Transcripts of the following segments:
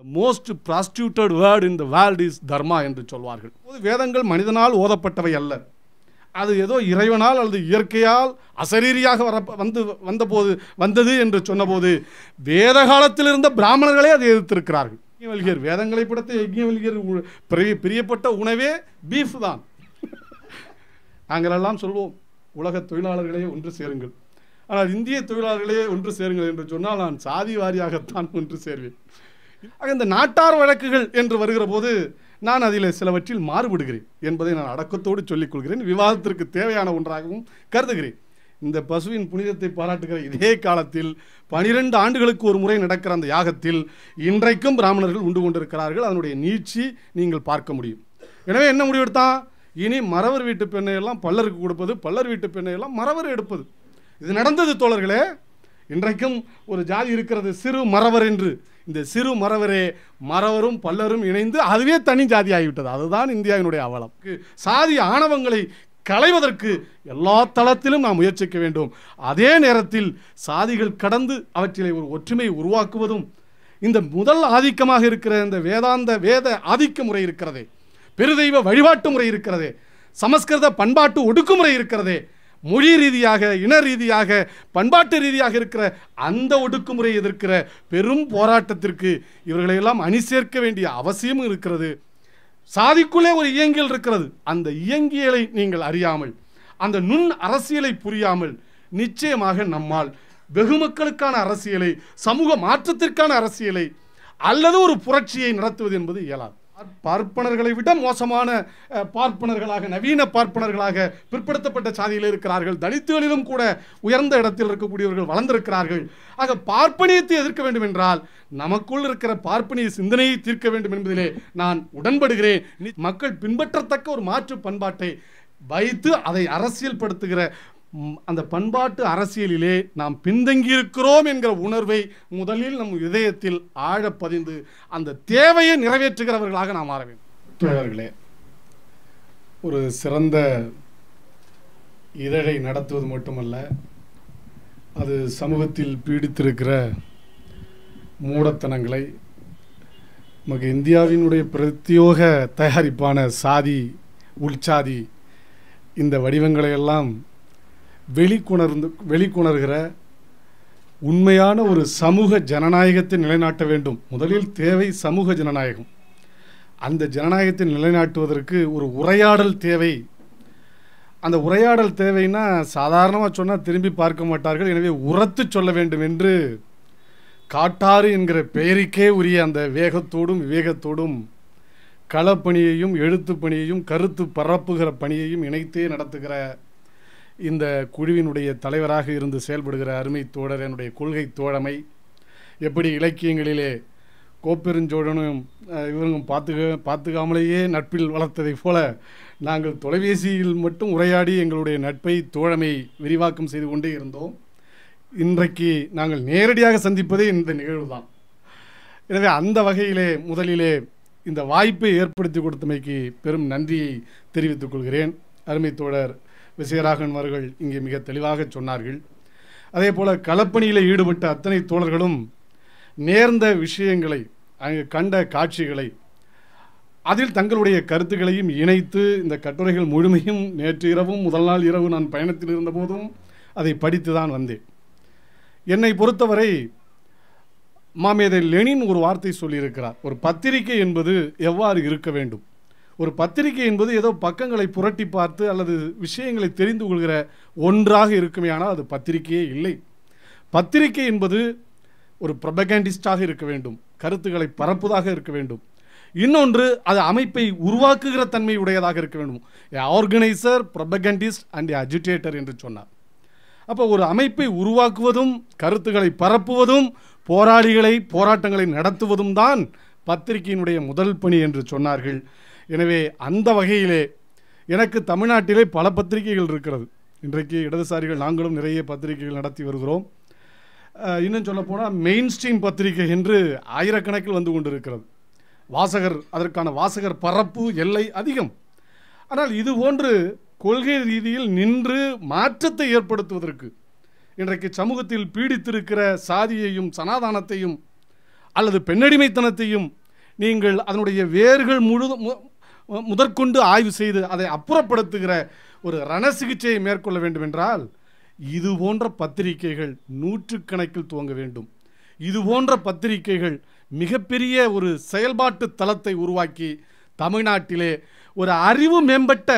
The most prostituted word in the world is dharma என்று சொல்வார்கள். வேதங்கள் மனிதனால் ஓதப்பட்டவை அல்ல. அது ஏதோ இறைவனால் அல்லது இயற்கையால் அசரீரியாக வந்தது என்று சொன்னபோது வேத காலத்தில் இருந்த பிராமணர்களே அதை எதிர்த்திருக்கிறார்கள். யஜ்ஞவல்கியர் வேதங்களை படுத்த யஜ்ஞவல்கியர் பிரியப்பட்ட உணவே பீஃப் தான். நாங்களெல்லாம் சொல்வோம் உலக தொழிலாளர்களே ஒன்று சேருங்கள், ஆனால் இந்திய தொழிலாளர்களே ஒன்று சேருங்கள் என்று சொன்னால் நான் சாதி வாரியாகத்தான் ஒன்று சேர்வேன். ஆக இந்த நாட்டார் வழக்குகள் என்று வருகிற போது நான் அதில் சிலவற்றில் மாறுபடுகிறேன் என்பதை நான் அடக்கத்தோடு சொல்லிக் கொள்கிறேன். விவாதத்திற்கு தேவையான ஒன்றாகவும் கருதுகிறேன். இந்த பசுவின் புனிதத்தை பாராட்டுகிற இதே காலத்தில் 12 ஆண்டுகளுக்கு ஒரு முறை நடக்கிற அந்த யாகத்தில் இன்றைக்கும் பிராமணர்கள் உண்டு கொண்டிருக்கிறார்கள். அதனுடைய நீட்சி நீங்கள் பார்க்க முடியும். எனவே என்ன முடிவெடுத்தான்? இனி மறவர் வீட்டு பெண்ணையெல்லாம் பல்லருக்கு கொடுப்பது, பல்லர் வீட்டு பெண்ணையெல்லாம் மறவர் எடுப்பது. இது நடந்தது தோழர்களே. இன்றைக்கும் ஒரு ஜாதி இருக்கிறது சிறு மறவர் என்று. இந்த சிறு மறவரே மறவரும் பல்லரும் இணைந்து அதுவே தனி ஜாதி ஆகிவிட்டது. அதுதான் இந்தியாவினுடைய அவலம். சாதி ஆணவங்களை களைவதற்கு எல்லா தளத்திலும் நாம் முயற்சிக்க வேண்டும். அதே நேரத்தில் சாதிகள் கடந்து அவற்றிலே ஒரு ஒற்றுமை உருவாக்குவதும் இந்த முதல் ஆதிக்கமாக இருக்கிற இந்த வேத ஆதிக்க முறை இருக்கிறதே, பெருதெய்வ வழிபாட்டு முறை இருக்கிறதே, சமஸ்கிருத பண்பாட்டு ஒடுக்குமுறை இருக்கிறதே, மொழி ரீதியாக இன ரீதியாக பண்பாட்டு ரீதியாக இருக்கிற அந்த ஒடுக்குமுறை எதிர்க்கிற பெரும் போராட்டத்திற்கு இவர்களையெல்லாம் அணி சேர்க்க வேண்டிய அவசியமும் இருக்கிறது. சாதிக்குள்ளே ஒரு இயங்கியல் இருக்கிறது. அந்த இயங்கியலை நீங்கள் அறியாமல், அந்த நுண் அரசியலை புரியாமல் நிச்சயமாக நம்மால் வெகு மக்களுக்கான அரசியலை, சமூக மாற்றத்திற்கான அரசியலை அல்லது ஒரு புரட்சியை நடத்துவது என்பது இயலாது. பார்ப்பனர்களை விட மோசமான பார்ப்பனர்களாக, நவீன பார்ப்பனர்களாக பிற்படுத்தப்பட்ட சாதியில் இருக்கிறார்கள். தலித்துகளிலும் கூட உயர்ந்த இடத்தில் இருக்கக்கூடியவர்கள் வளர்ந்திருக்கிறார்கள். ஆக பார்ப்பனியத்தை எதிர்க்க வேண்டும் என்றால் நமக்குள் இருக்கிற பார்ப்பனிய சிந்தனையை தீர்க்க வேண்டும் என்பதிலே நான் உடன்படுகிறேன். மக்கள் பின்பற்றத்தக்க ஒரு மாற்று பண்பாட்டை வைத்து அதை அரசியல் படுத்துகிற அந்த பண்பாட்டு அரசியலிலே நாம் பின்தங்கியிருக்கிறோம் என்கிற உணர்வை முதலில் நம் இதயத்தில் ஆழப்பதிந்து அந்த தேவையை நிறைவேற்றுகிறவர்களாக நாம் மாற வேண்டும். தோழர்களே, ஒரு சிறந்த இதழை நடத்துவது மட்டுமல்ல, அது சமூகத்தில் பீடித்திருக்கிற மூடத்தனங்களை நமக்கு இந்தியாவினுடைய பிரத்யோக தயாரிப்பான சாதி, உள்சாதி இந்த வடிவங்களை எல்லாம் வெளிக்கொணர்கிற உண்மையான ஒரு சமூக ஜனநாயகத்தை நிலைநாட்ட வேண்டும். முதலில் தேவை சமூக ஜனநாயகம். அந்த ஜனநாயகத்தை நிலைநாட்டுவதற்கு ஒரு உரையாடல் தேவை. அந்த உரையாடல் தேவைன்னா சாதாரணமாக சொன்னால் திரும்பி பார்க்க மாட்டார்கள். எனவே உரத்து சொல்ல வேண்டும் என்று காட்டாறு என்கிற பெயருக்கே உரிய அந்த வேகத்தோடும் விவேகத்தோடும் களப்பணியையும் எழுத்து பணியையும் கருத்து பரப்புகிற பணியையும் இணைத்தே நடத்துகிற இந்த குழுவினுடைய தலைவராக இருந்து செயல்படுகிற அருமை தோழர் என்னுடைய கொள்கை தோழமை, எப்படி இலக்கியங்களிலே கோப்பெருஞ்சோழனும் இவரும் பார்த்துக்காமலேயே நட்பில் வளர்த்ததை போல நாங்கள் தொலைபேசியில் மட்டும் உரையாடி எங்களுடைய நட்பை தோழமை விரிவாக்கம் செய்து கொண்டே இருந்தோம். இன்றைக்கு நாங்கள் நேரடியாக சந்திப்பதே இந்த நிகழ்வு தான். எனவே அந்த வகையிலே முதலிலே இந்த வாய்ப்பை ஏற்படுத்தி கொடுத்தமைக்கு பெரும் நன்றியை தெரிவித்துக் கொள்கிறேன். அருமை தோழர் விஜயராகவன் அவர்கள் இங்கே மிக தெளிவாக சொன்னார்கள். அதே போல் களப்பணியில் ஈடுபட்ட அத்தனை தோழர்களும் நேர்ந்த விஷயங்களை, அங்கு கண்ட காட்சிகளை, அதில் தங்களுடைய கருத்துக்களையும் இணைத்து இந்த கட்டுரைகள் முழுமையும் நேற்று இரவும் முதல் நாள் இரவு நான் பயணத்தில் இருந்த போதும் அதை படித்து தான் வந்தேன். என்னை பொறுத்தவரை மாமேதை லெனின் ஒரு வார்த்தை சொல்லியிருக்கிறார். ஒரு பத்திரிகை என்பது எவ்வாறு இருக்க வேண்டும்? ஒரு பத்திரிகை என்பது ஏதோ பக்கங்களை புரட்டி பார்த்து அல்லது விஷயங்களை தெரிந்து கொள்கிற ஒன்றாக இருக்குமே, ஆனால் அது பத்திரிகையே இல்லை. பத்திரிகை என்பது ஒரு ப்ரொபகண்டிஸ்டாக இருக்க வேண்டும், கருத்துக்களை பரப்புவதாக இருக்க வேண்டும். இன்னொன்று, அது அமைப்பை உருவாக்குகிற தன்மை உடையதாக இருக்க வேண்டும். ஆர்கனைசர், ப்ரொபகண்டிஸ்ட் அண்ட் அஜிடேட்டர் என்று சொன்னார். அப்போ ஒரு அமைப்பை உருவாக்குவதும் கருத்துக்களை பரப்புவதும் போராட்டங்களை நடத்துவதும் தான் பத்திரிகையினுடைய முதல் பணி என்று சொன்னார்கள். எனவே அந்த வகையிலே எனக்கு தமிழ்நாட்டிலே பல பத்திரிகைகள் இருக்கிறது. இன்றைக்கு இடதுசாரிகள் நாங்களும் நிறைய பத்திரிகைகள் நடத்தி வருகிறோம். இன்னும் சொல்லப்போனால் மெயின் ஸ்ட்ரீம் பத்திரிகை என்று ஆயிரக்கணக்கில் வந்து கொண்டிருக்கிறது. அதற்கான வாசகர் பரப்பு எல்லை அதிகம். ஆனால் இது போன்று கொள்கை ரீதியில் நின்று மாற்றத்தை ஏற்படுத்துவதற்கு இன்றைக்கு சமூகத்தில் பீடித்திருக்கிற சாதியையும் சனாதானத்தையும் அல்லது பெண்ணடிமைத்தனத்தையும் நீங்கள் அதனுடைய வேர்கள் முதற்கொண்டு ஆய்வு செய்து அதை அப்புறப்படுத்துகிற ஒரு ரண சிகிச்சையை மேற்கொள்ள வேண்டும் என்றால் இது போன்ற பத்திரிகைகள் நூற்றுக்கணக்கில் துவங்க வேண்டும். இது போன்ற பத்திரிகைகள் மிகப்பெரிய ஒரு செயல்பாட்டு தளத்தை உருவாக்கி தமிழ்நாட்டிலே ஒரு அறிவு மேம்பட்ட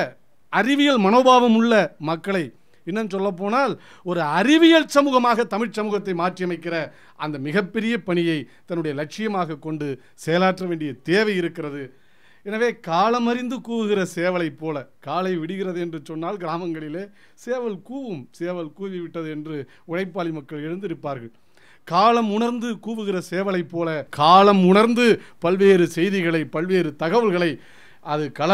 அறிவியல் மனோபாவம் உள்ள மக்களை, இன்னும் சொல்லப்போனால் ஒரு அறிவியல் சமூகமாக தமிழ் சமூகத்தை மாற்றியமைக்கிற அந்த மிகப்பெரிய பணியை தன்னுடைய லட்சியமாக கொண்டு செயலாற்ற வேண்டிய தேவை இருக்கிறது. எனவே காலமறிந்து கூவுகிற சேவலை போல, காலை விடுகிறது என்று சொன்னால் கிராமங்களிலே சேவல் கூவும், சேவல் கூவி விட்டது என்று உழைப்பாளி மக்கள் எழுந்திருப்பார்கள். காலம் உணர்ந்து கூவுகிற சேவலை போல காலம் உணர்ந்து பல்வேறு செய்திகளை, பல்வேறு தகவல்களை, அது கள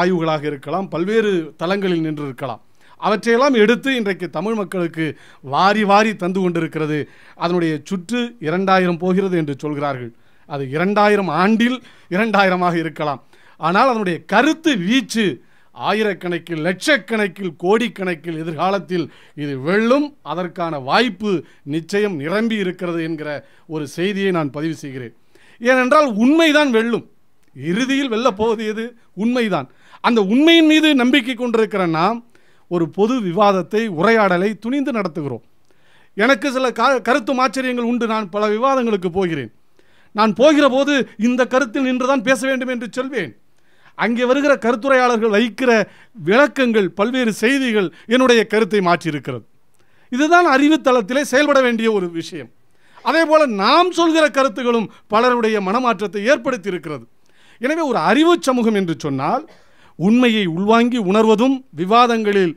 ஆய்வுகளாக இருக்கலாம், பல்வேறு தளங்களில் நின்று இருக்கலாம், அவற்றையெல்லாம் எடுத்து இன்றைக்கு தமிழ் மக்களுக்கு வாரி வாரி தந்து கொண்டிருக்கிறது. அதனுடைய சுற்று 2000 போகிறது என்று சொல்கிறார்கள். அது 2000 ஆண்டில் 2000ஆக இருக்கலாம். ஆனால் அதனுடைய கருத்து வீச்சு ஆயிரக்கணக்கில், லட்சக்கணக்கில், கோடிக்கணக்கில் எதிர்காலத்தில் இது வெல்லும், அதற்கான வாய்ப்பு நிச்சயம் நிரம்பி இருக்கிறது என்கிற ஒரு செய்தியை நான் பதிவு செய்கிறேன். ஏனென்றால் உண்மைதான் வெல்லும். இறுதியில் வெல்லப் போவது எது? உண்மைதான். அந்த உண்மையின் மீது நம்பிக்கை கொண்டிருக்கிற நாம் ஒரு பொது விவாதத்தை, உரையாடலை துணிந்து நடத்துகிறோம். எனக்கு சில கருத்து மாச்சரியங்கள் உண்டு. நான் பல விவாதங்களுக்கு போகிறேன். நான் போகிற போது இந்த கருத்தில் நின்றுதான் பேச வேண்டும் என்று சொல்வேன். அங்கே வருகிற கருத்துரையாளர்கள் வைக்கிற விளக்கங்கள், பல்வேறு செய்திகள் என்னுடைய கருத்தை மாற்றியிருக்கிறது. இதுதான் அறிவுத்தளத்திலே செயல்பட வேண்டிய ஒரு விஷயம். அதே போல நாம் சொல்கிற கருத்துகளும் பலருடைய மனமாற்றத்தை ஏற்படுத்தி இருக்கிறது. எனவே ஒரு அறிவு சமூகம் என்று சொன்னால் உண்மையை உள்வாங்கி உணர்வதும் விவாதங்களில்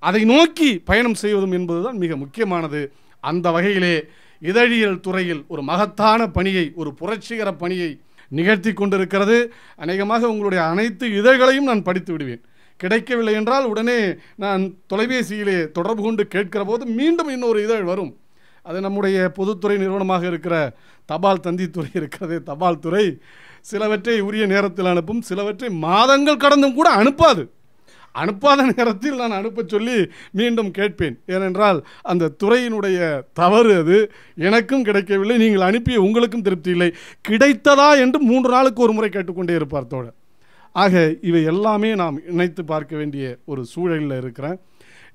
அதை நோக்கி பயணம் செய்வதும் என்பதுதான் மிக முக்கியமானது. அந்த வகையிலே இதழியல் துறையில் ஒரு மகத்தான பணியை, ஒரு புரட்சிகர பணியை நிகழ்த்தி கொண்டிருக்கிறது. அநேகமாக உங்களுடைய அனைத்து இதழ்களையும் நான் படித்து விடுவேன். கிடைக்கவில்லை என்றால் உடனே நான் தொலைபேசியிலே தொடர்பு கொண்டு கேட்கிற போது மீண்டும் இன்னொரு இதழ் வரும். அது நம்முடைய பொதுத்துறை நிறுவனமாக இருக்கிற தபால் தந்தித்துறை இருக்கிறது. தபால் துறை சிலவற்றை உரிய நேரத்தில் அனுப்பும், சிலவற்றை மாதங்கள் கடந்தும் கூட அனுப்பாத நேரத்தில் நான் அனுப்ப சொல்லி மீண்டும் கேட்பேன். ஏனென்றால் அந்த துறையினுடைய தவறு அது. எனக்கும் கிடைக்கவில்லை, நீங்கள் அனுப்பிய உங்களுக்கும் திருப்தி இல்லை, கிடைத்ததா என்று 3 நாளுக்கு ஒரு முறை கேட்டுக்கொண்டே இருப்பார் தோழர். ஆக இவை எல்லாமே நாம் இணைத்து பார்க்க வேண்டிய ஒரு சூழலில் இருக்கிறேன்.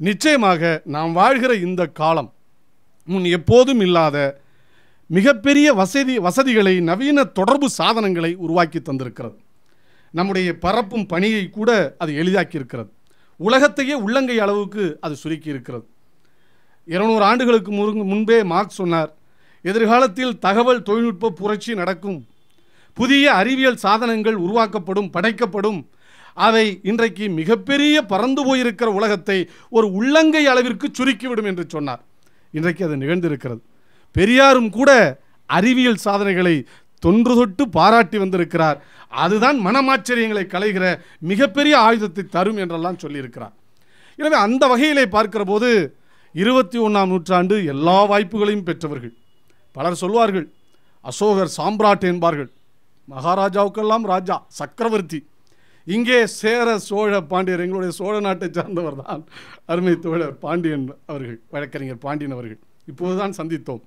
நிச்சயமாக நாம் வாழ்கிற இந்த காலம் முன் எப்போதும் இல்லாத மிகப்பெரிய வசதிகளை, நவீன தொடர்பு சாதனங்களை உருவாக்கி தந்திருக்கிறது. நம்முடைய பரப்பும் பணியை கூட அது எளிதாக்கி இருக்கிறது. உலகத்தையே உள்ளங்கை அளவுக்கு அது சுருக்கி இருக்கிறது. 200 ஆண்டுகளுக்கு முன்பே மார்க்ஸ் சொன்னார், எதிர்காலத்தில் தகவல் தொழில்நுட்ப புரட்சி நடக்கும், புதிய அறிவியல் சாதனங்கள் உருவாக்கப்படும், படைக்கப்படும், அவை இன்றைக்கு மிகப்பெரிய பறந்து போயிருக்கிற உலகத்தை ஒரு உள்ளங்கை அளவிற்கு சுருக்கிவிடும் என்று சொன்னார். இன்றைக்கு அது நிகழ்ந்திருக்கிறது. பெரியாரும் கூட அறிவியல் சாதனைகளை தொன்று தொட்டு பாராட்டி வந்திருக்கிறார். அதுதான் மனமாச்சரியங்களை களைகிற மிகப்பெரிய ஆயுதத்தை தரும் என்றெல்லாம் சொல்லியிருக்கிறார். எனவே அந்த வகையிலே பார்க்கிற போது 21ஆம் நூற்றாண்டு எல்லா வாய்ப்புகளையும் பெற்றவர்கள். பலர் சொல்வார்கள் அசோகர் சாம்ராட் என்பார்கள். மகாராஜாவுக்கெல்லாம் ராஜா, சக்கரவர்த்தி. இங்கே சேர சோழ பாண்டியர், எங்களுடைய சோழ நாட்டை சார்ந்தவர் தான் அருமை தோழர் பாண்டியன் அவர்கள், வழக்கறிஞர் பாண்டியன் அவர்கள். இப்போதுதான் சந்தித்தோம்.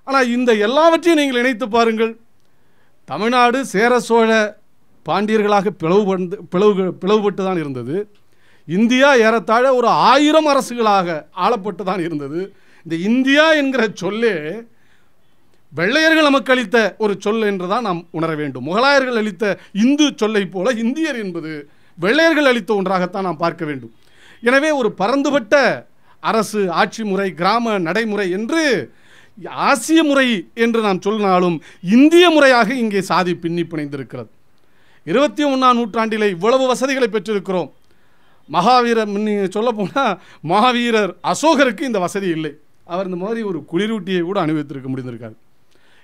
ஆனால் இந்த எல்லாவற்றையும் நீங்கள் இணைத்து பாருங்கள். தமிழ்நாடு சேர சோழ பாண்டியர்களாக பிளவுபட்டு தான் இருந்தது. இந்தியா ஏறத்தாழ ஒரு 1000 அரசுகளாக ஆளப்பட்டு தான் இருந்தது. இந்த இந்தியா என்கிற சொல்லே வெள்ளையர்கள் நமக்கு அளித்த ஒரு சொல் என்றுதான் நாம் உணர வேண்டும். முகலாயர்கள் அளித்த இந்து சொல்லை போல இந்தியர் என்பது வெள்ளையர்கள் அளித்த ஒன்றாகத்தான் நாம் பார்க்க வேண்டும். எனவே ஒரு பரந்துபட்ட அரசு, ஆட்சி முறை, கிராம நடைமுறை என்று ஆசிய முறை என்று நாம் சொன்னாலும் இந்திய முறையாக இங்கே சாதி பின்னி பிணைந்திருக்கிறது. 21ஆம் நூற்றாண்டிலே இவ்வளவு வசதிகளை பெற்றிருக்கிறோம். மகாவீரர், சொல்ல போனால் மகாவீரர் அசோகருக்கு இந்த வசதி இல்லை. அவர் இந்த மாதிரி ஒரு குளிரூட்டியை கூட அனுபவித்திருக்க முடிந்திருக்காரு.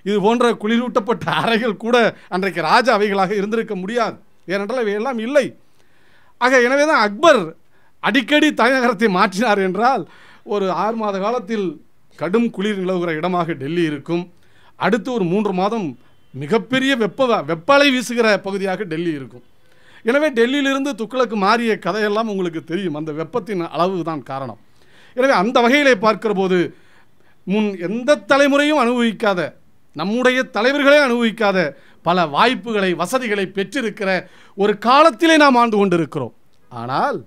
இது போன்ற குளிரூட்டப்பட்ட அறைகள் கூட அன்றைக்கு ராஜ அவைகளாக இருந்திருக்க முடியாது. ஏனென்றால் இவையெல்லாம் இல்லை. ஆக எனவே தான் அக்பர் அடிக்கடி தலைநகரத்தை மாற்றினார் என்றால் ஒரு 6 மாத காலத்தில் கடும் குளிர் நிலவுகிற இடமாக டெல்லி இருக்கும். அடுத்து ஒரு 3 மாதம் மிகப்பெரிய வெப்பலை வீசுகிற பகுதியாக டெல்லி இருக்கும். எனவே டெல்லியிலிருந்து துக்ளக்கு மாறிய கதையெல்லாம் உங்களுக்கு தெரியும். அந்த வெப்பத்தின் அளவு தான் காரணம். எனவே அந்த வகையிலே பார்க்கிற போது முன் எந்த தலைமுறையும் அனுபவிக்காத நம்முடைய தலைவர்களே அனுபவிக்காத பல வாய்ப்புகளை, வசதிகளை பெற்றிருக்கிற ஒரு காலத்திலே நாம் ஆண்டு கொண்டிருக்கிறோம். ஆனால்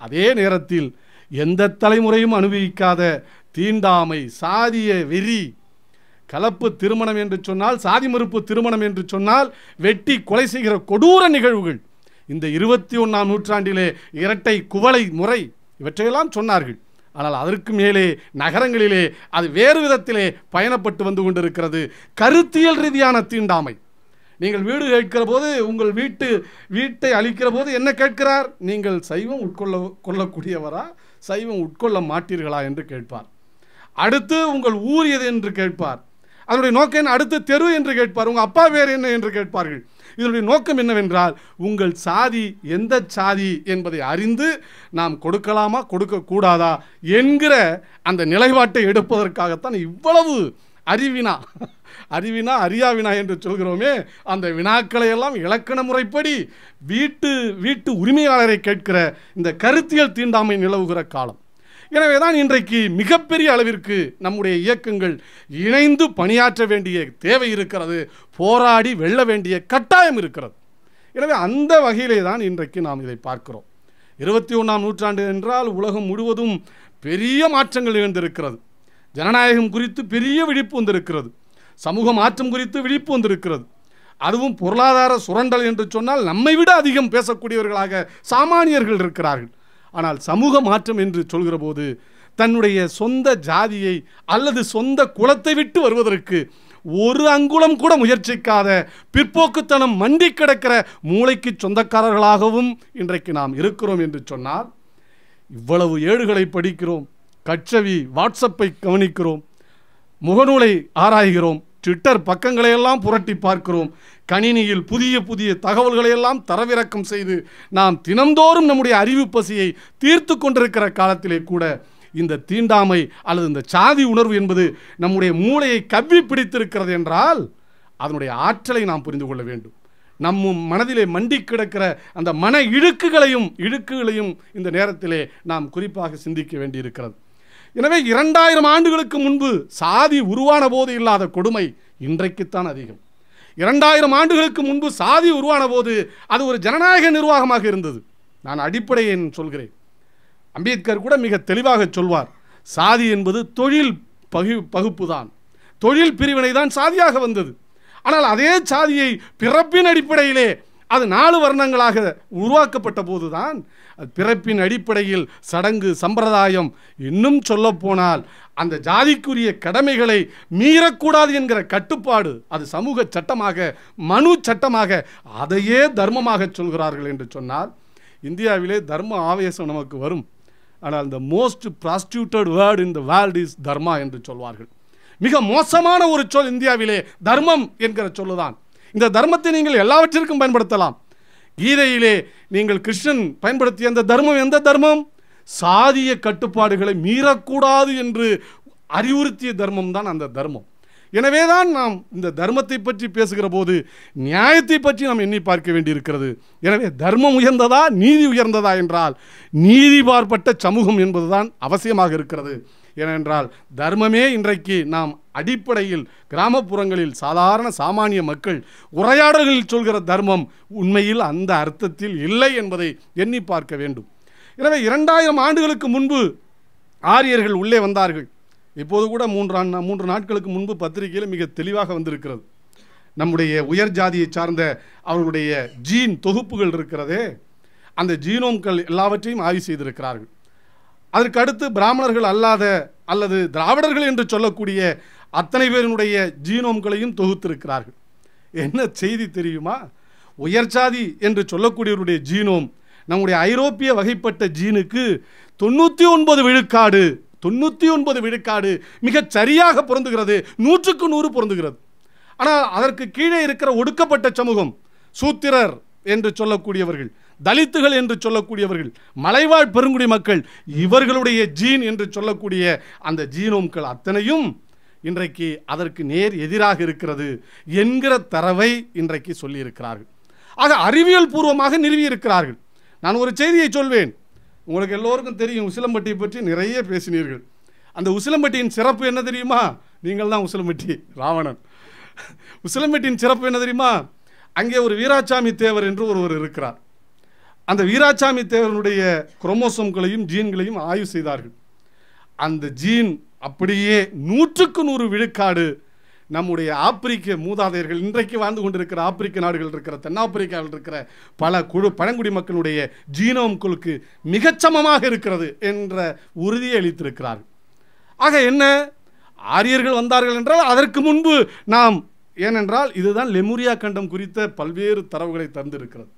அதே நேரத்தில் எந்த தலைமுறையும் அனுபவிக்காத தீண்டாமை, சாதிய வெறி, கலப்பு திருமணம் என்று சொன்னால், சாதி மறுப்பு திருமணம் என்று சொன்னால் வெட்டி கொலை செய்கிற கொடூர நிகழ்வுகள், இந்த 21ஆம் நூற்றாண்டிலே இரட்டை குவளை முறை, இவற்றையெல்லாம் சொன்னார்கள். ஆனால் அதற்கு மேலே நகரங்களிலே அது வேறு விதத்திலே பயணப்பட்டு வந்து கொண்டிருக்கிறது. கருத்தியல் ரீதியான தீண்டாமை. நீங்கள் வீடு கேட்கிற போது, உங்கள் வீட்டை அளிக்கிற போது என்ன கேட்கிறார்? நீங்கள் சைவம் கொள்ளக்கூடியவரா, சைவம் உட்கொள்ள மாட்டீர்களா என்று கேட்பார். அடுத்து உங்கள் ஊர் எது என்று கேட்பார். அதனுடைய நோக்கம் என்ன? அடுத்து தெரு என்று கேட்பார். உங்கள் அப்பா பேர் என்ன என்று கேட்பார்கள். இதனுடைய நோக்கம் என்னவென்றால், உங்கள் சாதி எந்த சாதி என்பதை அறிந்து நாம் கொடுக்கலாமா கொடுக்கக்கூடாதா என்கிற அந்த நிலைப்பாட்டை எடுப்பதற்காகத்தான் இவ்வளவு அறிவினா அறியாவினா என்று சொல்கிறோமே, அந்த வினாக்களை எல்லாம் இலக்கண முறைப்படி வீட்டு உரிமையாளரை கேட்கிற இந்த கருத்தியல் தீண்டாமை நிலவுகிற காலம். எனவேதான் இன்றைக்கு மிகப்பெரிய அளவிற்கு நம்முடைய இயக்கங்கள் இணைந்து பணியாற்ற வேண்டிய தேவை இருக்கிறது, போராடி வெல்ல வேண்டிய கட்டாயம் இருக்கிறது. எனவே அந்த வகையிலே தான் இன்றைக்கு நாம் இதை பார்க்கிறோம். 21ஆம் நூற்றாண்டு என்றால் உலகம் முழுவதும் பெரிய மாற்றங்கள் நிகழ்ந்திருக்கிறது. ஜனநாயகம் குறித்து பெரிய விழிப்பு வந்திருக்கிறது. சமூக மாற்றம் குறித்து விழிப்பு வந்திருக்கிறது. அதுவும் பொருளாதார சுரண்டல் என்று சொன்னால் நம்மை விட அதிகம் பேசக்கூடியவர்களாக சாமானியர்கள் இருக்கிறார்கள். ஆனால் சமூக மாற்றம் என்று சொல்கிற போது தன்னுடைய சொந்த ஜாதியை அல்லது சொந்த குலத்தை விட்டு வருவதற்கு ஒரு அங்குலம் கூட முயற்சிக்காத பிற்போக்குத்தனம் மண்டி கிடக்கிற மூளைக்கு சொந்தக்காரர்களாகவும் இன்றைக்கு நாம் இருக்கிறோம் என்று சொன்னால், இவ்வளவு ஏடுகளை படிக்கிறோம், கட்சவி வாட்ஸ்அப்பை கவனிக்கிறோம், முகநூலை ஆராய்கிறோம், ட்விட்டர் பக்கங்களையெல்லாம் புரட்டி பார்க்கிறோம், கணினியில் புதிய புதிய தகவல்களையெல்லாம் தரவிறக்கம் செய்து நாம் தினந்தோறும் நம்முடைய அறிவு பசியை தீர்த்து கொண்டிருக்கிற காலத்திலே கூட இந்த தீண்டாமை அல்லது இந்த சாதி உணர்வு என்பது நம்முடைய மூளையை கவ்வி பிடித்திருக்கிறது என்றால் அதனுடைய ஆற்றலை நாம் புரிந்து கொள்ள வேண்டும். நம் மனதிலே மண்டி கிடக்கிற அந்த மன இழுக்குகளையும் இந்த நேரத்திலே நாம் குறிப்பாக சிந்திக்க வேண்டியிருக்கிறது. எனவே 2000 ஆண்டுகளுக்கு முன்பு சாதி உருவான போது இல்லாத கொடுமை இன்றைக்குத்தான் அதிகம். 2000 ஆண்டுகளுக்கு முன்பு சாதி உருவான போது அது ஒரு ஜனநாயக நிர்வாகமாக இருந்தது. நான் அடிப்படையை சொல்கிறேன். அம்பேத்கர் கூட மிக தெளிவாக சொல்வார், சாதி என்பது தொழில் பகுப்பு தான், தொழில் பிரிவினை தான் சாதியாக வந்தது. ஆனால் அதே சாதியை பிறப்பின் அடிப்படையிலே அது 4 வர்ணங்களாக உருவாக்கப்பட்ட போதுதான் பிறப்பின் அடிப்படையில் சடங்கு சம்பிரதாயம், இன்னும் சொல்ல போனால் அந்த ஜாதிக்குரிய கடமைகளை மீறக்கூடாது என்கிற கட்டுப்பாடு அது சமூக சட்டமாக, மனு சட்டமாக, அதையே தர்மமாக சொல்கிறார்கள் என்று சொன்னால் இந்தியாவிலே தர்ம ஆவேசம் நமக்கு வரும். ஆனால் the most prostituted word in the world is தர்மா என்று சொல்வார்கள். மிக மோசமான ஒரு சொல் இந்தியாவிலே தர்மம் என்கிற சொல்லுதான். இந்த தர்மத்தை நீங்கள் எல்லாவற்றிற்கும் பயன்படுத்தலாம். கீதையிலே நீங்கள் கிருஷ்ணன் பயன்படுத்திய அந்த தர்மம் எந்த தர்மம்? சாதிய கட்டுப்பாடுகளை மீறக்கூடாது என்று அறிவுறுத்திய தர்மம் தான் அந்த தர்மம். எனவேதான் நாம் இந்த தர்மத்தை பற்றி பேசுகிற போது நியாயத்தை பற்றி நாம் எண்ணி பார்க்க வேண்டியிருக்கிறது. எனவே தர்மம் உயர்ந்ததா நீதி உயர்ந்ததா என்றால் நீதி பார்ப்பட்ட சமூகம் என்பதுதான் அவசியமாக இருக்கிறது. ஏனென்றால் தர்மமே இன்றைக்கு நாம் அடிப்படையில் கிராமப்புறங்களில் சாதாரண சாமானிய மக்கள் உரையாடல்களில் சொல்கிற தர்மம் உண்மையில் அந்த அர்த்தத்தில் இல்லை என்பதை எண்ணி பார்க்க வேண்டும். எனவே 2000 ஆண்டுகளுக்கு முன்பு ஆரியர்கள் உள்ளே வந்தார்கள். இப்போது கூட 3 நாட்களுக்கு முன்பு பத்திரிகையில் மிக தெளிவாக வந்திருக்கிறது. நம்முடைய உயர் ஜாதியை சார்ந்த அவர்களுடைய ஜீன் தொகுப்புகள் இருக்கிறதே, அந்த ஜீனோம்கள் எல்லாவற்றையும் ஆய்வு செய்திருக்கிறார்கள். அதற்கு அடுத்து பிராமணர்கள் அல்லாத அல்லது திராவிடர்கள் என்று சொல்லக்கூடிய அத்தனை பேருடைய ஜீனோம்களையும் தொகுத்திருக்கிறார்கள். என்ன செய்தி தெரியுமா? உயர் சாதி என்று சொல்லக்கூடியவருடைய ஜீனோம் நம்முடைய ஐரோப்பிய வகைப்பட்ட ஜீனுக்கு 99 விழுக்காடு மிகச் சரியாக பொருந்துகிறது, 100க்கு 100 பொருந்துகிறது. ஆனால் அதற்கு கீழே இருக்கிற ஒடுக்கப்பட்ட சமூகம், சூத்திரர் என்று சொல்லக்கூடியவர்கள், தலித்துகள் என்று சொல்லக்கூடியவர்கள், மலைவாழ் பெருங்குடி மக்கள், இவர்களுடைய ஜீன் என்று சொல்லக்கூடிய அந்த ஜீனோம்கள் அத்தனையும் இன்றைக்கு அதற்கு நேர் எதிராக இருக்கிறது என்கிற தரவை இன்றைக்கு சொல்லியிருக்கிறார்கள். ஆக அறிவியல் பூர்வமாக நிறுவியிருக்கிறார்கள். நான் ஒரு செய்தியை சொல்வேன். உங்களுக்கு எல்லோருக்கும் தெரியும், உசிலம்பட்டியை பற்றி நிறைய பேசினீர்கள். அந்த உசிலம்பட்டியின் சிறப்பு என்ன தெரியுமா? நீங்கள் தான் உசிலம்பட்டி ராவணன். உசிலம்பட்டியின் சிறப்பு என்ன தெரியுமா? அங்கே ஒரு வீராசாமி தேவர் என்று ஒருவர் இருக்கிறார். அந்த வீராசாமி தேவனுடைய குரோமோசோம்களையும் ஜீன்களையும் ஆய்வு செய்தார்கள். அந்த ஜீன் அப்படியே 100% விழுக்காடு நம்முடைய ஆப்பிரிக்க மூதாதையர்கள், இன்றைக்கு வாழ்ந்து கொண்டிருக்கிற ஆப்பிரிக்க நாடுகள் இருக்கிற தென்னாப்பிரிக்காவில் இருக்கிற பல பழங்குடி மக்களுடைய ஜீனோம்களுக்கு மிகச்சமமாக இருக்கிறது என்ற உறுதியை அளித்திருக்கிறார்கள். ஆக என்ன, ஆரியர்கள் வந்தார்கள் என்றால் அதற்கு முன்பு நாம், ஏனென்றால் இதுதான் லெமுரியா கண்டம் குறித்த பல்வேறு தரவுகளை தந்திருக்கிறது.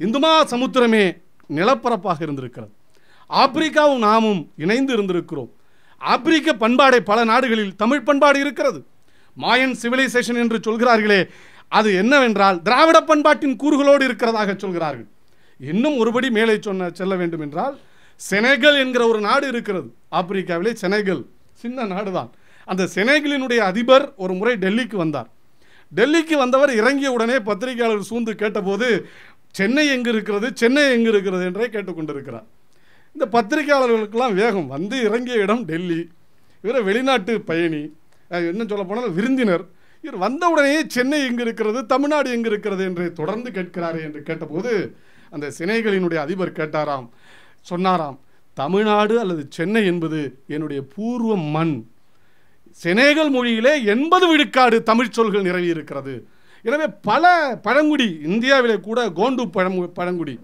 இந்துமா சமுத்திரமே நிலப்பரப்பாக இருந்திருக்கிறது. ஆப்பிரிக்காவும் நாமும் இணைந்து இருந்திருக்கிறோம். ஆப்பிரிக்க பண்பாடை பல நாடுகளில் தமிழ் பண்பாடு இருக்கிறது. மாயன் சிவிலைசேஷன் என்று சொல்கிறார்களே, அது என்னவென்றால் திராவிட பண்பாட்டின் கூறுகளோடு இருக்கிறதாக சொல்கிறார்கள். இன்னும் ஒருபடி மேலே செல்ல வேண்டும் என்றால் செனகல் என்கிற ஒரு நாடு இருக்கிறது ஆப்பிரிக்காவிலே. செனகல் சின்ன நாடு தான். அந்த செனகலினுடைய அதிபர் ஒரு முறை டெல்லிக்கு வந்தார். டெல்லிக்கு வந்தவர் இறங்கிய உடனே பத்திரிகையாளர் சூழ்ந்து கேட்டபோது சென்னை எங்கு இருக்கிறது, சென்னை எங்கு இருக்கிறது என்றே கேட்டுக்கொண்டிருக்கிறார். இந்த பத்திரிகையாளர்களுக்கெல்லாம் வேகம், வந்து இறங்கிய இடம் டெல்லி, இவரை வெளிநாட்டு பயணி, என்ன சொல்ல போனால் விருந்தினர், இவர் வந்தவுடனே சென்னை எங்கு இருக்கிறது, தமிழ்நாடு எங்கு இருக்கிறது என்று தொடர்ந்து கேட்கிறாரே என்று கேட்டபோது அந்த சென்னைகளினுடைய அதிபர் சொன்னாராம், தமிழ்நாடு அல்லது சென்னை என்பது என்னுடைய பூர்வ மண். செனேகல் மொழியிலே 80 விழுக்காடு தமிழ் சொல்கள் நிரவி இருக்கிறது. எனவே பல பழங்குடி, இந்தியாவிலே கூட கோண்டு பழங்குடி,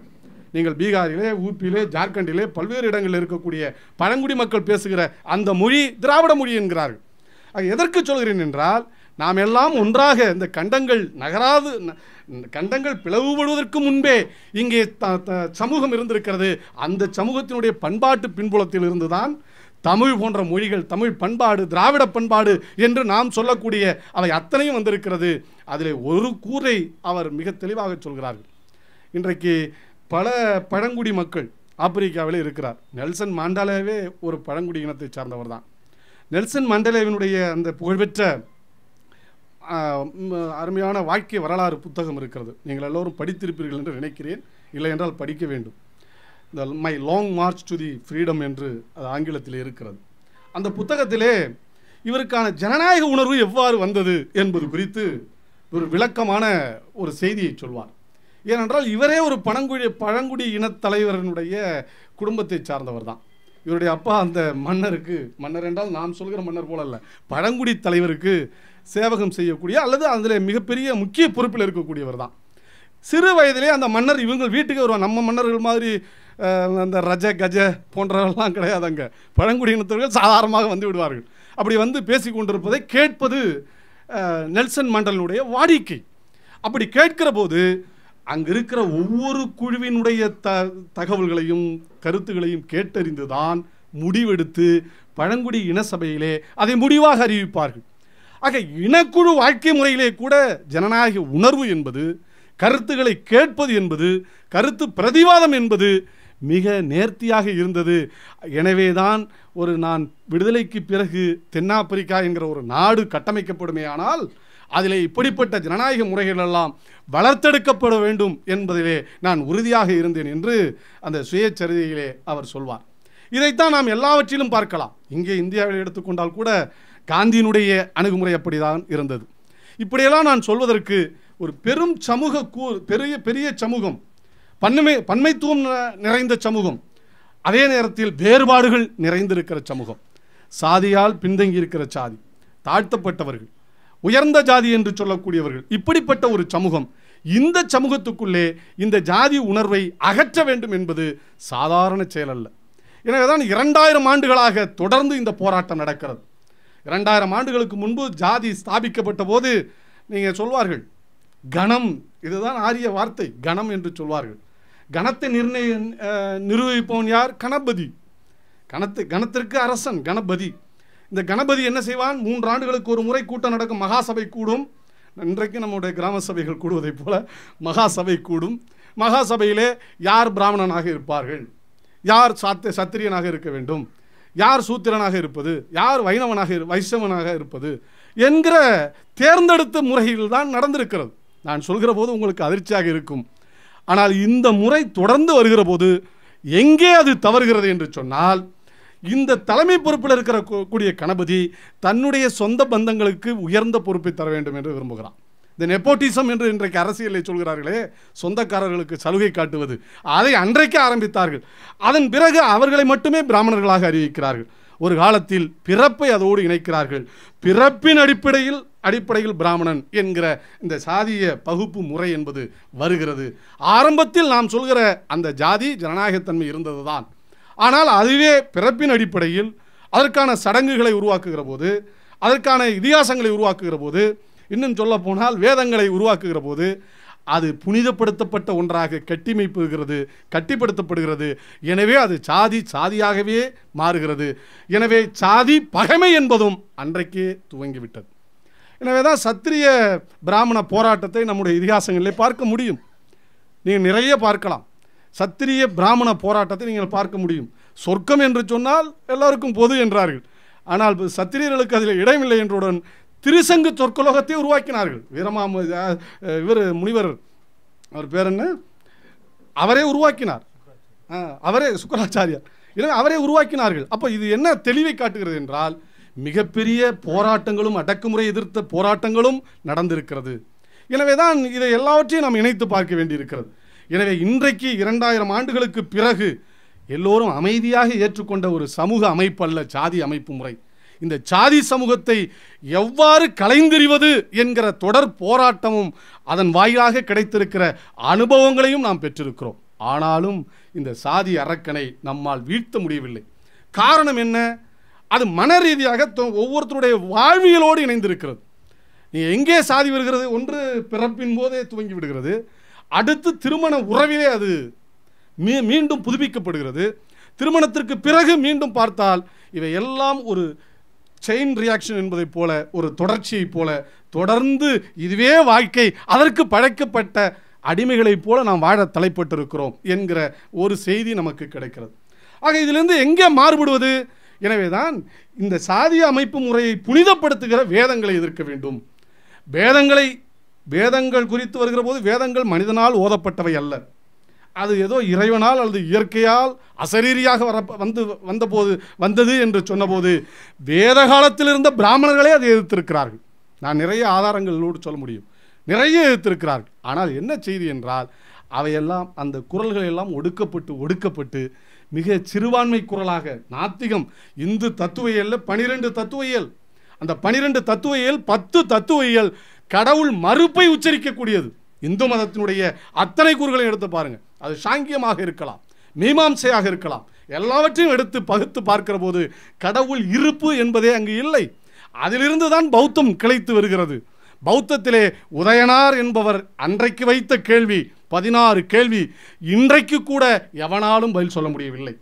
நீங்கள் பீகாரிலே, ஊப்பியிலே, ஜார்க்கண்டிலே பல்வேறு இடங்களில் இருக்கக்கூடிய பழங்குடி மக்கள் பேசுகிற அந்த மொழி திராவிட மொழி என்கிறார்கள். எதற்கு சொல்கிறேன் என்றால், நாம் எல்லாம் ஒன்றாக இந்த கண்டங்கள் நகராது, கண்டங்கள் பிளவுபடுவதற்கு முன்பே இங்கே சமூகம் இருந்திருக்கிறது. அந்த சமூகத்தினுடைய பண்பாட்டு பின்புலத்தில் இருந்துதான் தமிழ் போன்ற மொழிகள், தமிழ் பண்பாடு, திராவிட பண்பாடு என்று நாம் சொல்லக்கூடிய அவை அத்தனையும் வந்திருக்கிறது. அதில் ஒரு கூரை அவர் மிக தெளிவாக சொல்கிறார்கள். இன்றைக்கு பல பழங்குடி மக்கள் ஆப்பிரிக்காவில் இருக்கிறார். நெல்சன் மாண்டேலாவே ஒரு பழங்குடி இனத்தை சார்ந்தவர் தான். நெல்சன் மண்டேலாவினுடைய அந்த புகழ்பெற்ற அருமையான வாழ்க்கை வரலாறு புத்தகம் இருக்கிறது. நீங்கள் எல்லோரும் படித்திருப்பீர்கள் என்று நினைக்கிறேன். இல்லை என்றால் படிக்க வேண்டும். இந்த my long March to the freedom என்று அது ஆங்கிலத்தில் இருக்கிறது. அந்த புத்தகத்திலே இவருக்கான ஜனநாயக உணர்வு எவ்வாறு வந்தது என்பது குறித்து ஒரு விளக்கமான ஒரு செய்தியை சொல்வார். ஏனென்றால் இவரே ஒரு பழங்குடி இனத்தலைவரனுடைய குடும்பத்தை சார்ந்தவர் தான். இவருடைய அப்பா அந்த மன்னருக்கு, மன்னர் என்றால் நாம் சொல்கிற மன்னர் போல அல்ல, பழங்குடி தலைவருக்கு சேவகம் செய்யக்கூடிய அல்லது அதில் மிகப்பெரிய முக்கிய பொறுப்பில் இருக்கக்கூடியவர் தான். சிறு வயதிலே அந்த மன்னர் இவங்க வீட்டுக்கு வருவாங்க. நம்ம மன்னர்கள் மாதிரி அந்த ரஜ கஜ போன்றவர்கள்லாம் கிடையாது. அங்கே பழங்குடி இனத்தவர்கள் சாதாரணமாக வந்து விடுவார்கள். அப்படி வந்து பேசி கொண்டிருப்பதை கேட்பது நெல்சன் மண்டேலாவுடைய வாடிக்கை. அப்படி கேட்கிற போது அங்கே இருக்கிற ஒவ்வொரு குழுவினுடைய தகவல்களையும் கருத்துகளையும் கேட்டறிந்துதான் முடிவெடுத்து பழங்குடி இன சபையிலே அதை முடிவாக அறிவிப்பார்கள். ஆக இனக்குழு வாழ்க்கை முறையிலே கூட ஜனநாயக உணர்வு என்பது, கருத்துக்களை கேட்பது என்பது, கருத்து பிரதிவாதம் என்பது மிக நேர்த்தியாக இருந்தது. எனவேதான் நான் விடுதலைக்கு பிறகு தென்னாப்பிரிக்கா என்கிற ஒரு நாடு கட்டமைக்கப்படுமே ஆனால் அதிலே இப்படிப்பட்ட ஜனநாயக முறைகள் எல்லாம் வளர்த்தெடுக்கப்பட வேண்டும் என்பதிலே நான் உறுதியாக இருந்தேன் என்று அந்த சுயச்சரிதையிலே அவர் சொல்வார். இதைத்தான் நாம் எல்லாவற்றிலும் பார்க்கலாம். இங்கே இந்தியாவில் எடுத்துக்கொண்டால் கூட காந்தியினுடைய அணுகுமுறை அப்படிதான் இருந்தது. இப்படியெல்லாம் நான் சொல்வதற்கு ஒரு பெரும் சமூக பெரிய சமூகம், பன்மைத்துவம் நிறைந்த சமூகம், அதே நேரத்தில் வேறுபாடுகள் நிறைந்திருக்கிற சமூகம், சாதியால் பின்தங்கி இருக்கிற சாதி, தாழ்த்தப்பட்டவர்கள், உயர்ந்த ஜாதி என்று சொல்லக்கூடியவர்கள், இப்படிப்பட்ட ஒரு சமூகம். இந்த சமூகத்துக்குள்ளே இந்த ஜாதி உணர்வை அகற்ற வேண்டும் என்பது சாதாரண செயல் அல்ல. எனவேதான் 2000 ஆண்டுகளாக தொடர்ந்து இந்த போராட்டம் நடக்கிறது. 2000 ஆண்டுகளுக்கு முன்பு ஜாதி ஸ்தாபிக்கப்பட்ட போது நீங்கள் சொல்வார்கள் கணம், இதுதான் ஆரிய வார்த்தை, கணம் என்று சொல்வார்கள். கணத்தை நிர்வகிப்பவன் யார்? கணபதி. கணத்திற்கு அரசன் கணபதி. இந்த கணபதி என்ன செய்வான்? 3 ஆண்டுகளுக்கு ஒரு முறை கூட்டம் நடக்கும், மகாசபை கூடும். இன்றைக்கு நம்முடைய கிராம சபைகள் கூடுவதைப் போல மகாசபை கூடும். மகாசபையிலே யார் பிராமணனாக இருப்பார்கள், யார் சத்திரியனாக இருக்க வேண்டும், யார் சூத்திரனாக இருப்பது, யார் வைஷ்ணவனாக இருப்பது என்கிற தேர்ந்தெடுத்த முறையில் தான் நடந்திருக்கிறது. நான் சொல்கிற போது உங்களுக்கு அதிர்ச்சியாக இருக்கும். ஆனால் இந்த முறை தொடர்ந்து வருகிற போது எங்கே அது தவறுகிறது என்று சொன்னால், இந்த தலைமை பொறுப்பில் இருக்கிற கூடிய கணபதி தன்னுடைய சொந்த பந்தங்களுக்கு உயர்ந்த பொறுப்பை தர வேண்டும் என்று விரும்புகிறான். இந்த நெப்போட்டிசம் என்று இன்றைக்கு அரசியலை சொல்கிறார்களே, சொந்தக்காரர்களுக்கு சலுகை காட்டுவது, அதை அன்றைக்கு ஆரம்பித்தார்கள். அதன் பிறகு அவர்களை மட்டுமே பிராமணர்களாக அறிவிக்கிறார்கள். ஒரு காலத்தில் பிறப்பை அதோடு இணைக்கிறார்கள். பிறப்பின் அடிப்படையில் பிராமணன் என்கிற இந்த சாதிய பகுப்பு முறை என்பது வருகிறது. ஆரம்பத்தில் நாம் சொல்கிற அந்த ஜாதி ஜனநாயகத்தன்மை இருந்தது தான். ஆனால் அதுவே பிறப்பின் அடிப்படையில் அதற்கான சடங்குகளை உருவாக்குகிற போது, அதற்கான இதிகாசங்களை உருவாக்குகிற போது, இன்னும் சொல்ல போனால் வேதங்களை உருவாக்குகிற போது அது புனிதப்படுத்தப்பட்ட ஒன்றாக கட்டிப்படுத்தப்படுகிறது. எனவே அது சாதியாகவே மாறுகிறது. எனவே சாதி பகைமை என்பதும் அன்றைக்கே துவங்கிவிட்டது. எனவே தான் சத்திரிய பிராமண போராட்டத்தை நம்முடைய இதிகாசங்களிலே பார்க்க முடியும். நீங்கள் நிறைய பார்க்கலாம். சத்திரிய பிராமண போராட்டத்தை நீங்கள் பார்க்க முடியும். சொர்க்கம் என்று சொன்னால் எல்லாருக்கும் பொது என்றார்கள். ஆனால் சத்திரியர்களுக்கு அதில் இடமில்லை என்றுடன் திருசங்கு சொர்க்கலோகத்தை உருவாக்கினார்கள். இவர் முனிவர், அவர் பேர் என்ன, அவரே உருவாக்கினார். அவரே சுக்கராச்சாரியார். எனவே அவரே உருவாக்கினார்கள். அப்போ இது என்ன தெளிவை காட்டுகிறது என்றால், மிகப்பெரிய போராட்டங்களும் அடக்குமுறை எதிர்த்த போராட்டங்களும் நடந்திருக்கிறது. எனவே தான் இதை எல்லாவற்றையும் நாம் இணைத்து பார்க்க வேண்டியிருக்கிறது. எனவே இன்றைக்கு 2000 ஆண்டுகளுக்கு பிறகு எல்லோரும் அமைதியாக ஏற்றுக்கொண்ட ஒரு சமூக அமைப்பு அல்ல சாதி அமைப்பு முறை. இந்த சாதி சமூகத்தை எவ்வாறு களைந்தெறிவது என்கிற தொடர் போராட்டமும் அதன் வாயிலாக கிடைத்திருக்கிற அனுபவங்களையும் நாம் பெற்றிருக்கிறோம். ஆனாலும் இந்த சாதி அரக்கனை நம்மால் வீழ்த்த முடியவில்லை. காரணம் என்ன? அது மன ரீதியாக ஒவ்வொருத்தருடைய வாழ்வியலோடு இணைந்திருக்கிறது. நீ எங்கே சாதி வருகிறது? ஒன்று பிறப்பின் போதே துவங்கி விடுகிறது. அடுத்து திருமண உறவிலே அது மீண்டும் புதுப்பிக்கப்படுகிறது. திருமணத்திற்கு பிறகு மீண்டும் பார்த்தால் இவை எல்லாம் ஒரு செயின் ரியாக்ஷன் என்பதை போல, ஒரு தொடர்ச்சியை போல தொடர்ந்து இதுவே வாழ்க்கை, அதற்கு படைக்கப்பட்ட அடிமைகளைப் போல நாம் வாழ தலைப்பட்டிருக்கிறோம் என்கிற ஒரு செய்தி நமக்கு கிடைக்கிறது. ஆக இதிலிருந்து எங்கே மாறுபடுவது? எனவேதான் இந்த சாதிய அமைப்பு முறையை புனிதப்படுத்துகிற வேதங்களை எதிர்க்க வேண்டும். வேதங்கள் குறித்து வருகிற போது வேதங்கள் மனிதனால் ஓதப்பட்டவை அல்ல. அது ஏதோ இறைவனால் அல்லது இயற்கையால் அசரீரியாக வந்தது என்று சொன்னபோது வேத காலத்தில் இருந்த பிராமணர்களே அதை எதிர்த்திருக்கிறார்கள். நான் நிறைய ஆதாரங்களோடு சொல்ல முடியும். நிறைய எதிர்த்திருக்கிறார்கள். ஆனால் என்ன செய்தி என்றால், அவையெல்லாம் அந்த குரல்கள் எல்லாம் ஒடுக்கப்பட்டு மிக சிறுபான்மை குரலாக நாத்திகம், இந்து தத்துவியல் 12 தத்துவியல், அந்த 12 தத்துவியல் 10 தத்துவியல் கடவுள் மறுப்பை உச்சரிக்கக்கூடியது. இந்து மதத்தினுடைய அத்தனை கூறுகளையும் எடுத்து பாருங்க. அது சாங்கியமாக இருக்கலாம், மீமாம்சையாக இருக்கலாம், எல்லாவற்றையும் எடுத்து பகுத்து பார்க்கிற போது கடவுள் இருப்பு என்பதே அங்கு இல்லை. அதிலிருந்து தான் பௌத்தம் கிளைத்து வருகிறது. பௌத்தத்திலே உதயனார் என்பவர் அன்றைக்கு வைத்த கேள்வி 16 கேள்வி இன்றைக்கு கூட எவனாலும் பதில் சொல்ல முடியவில்லை.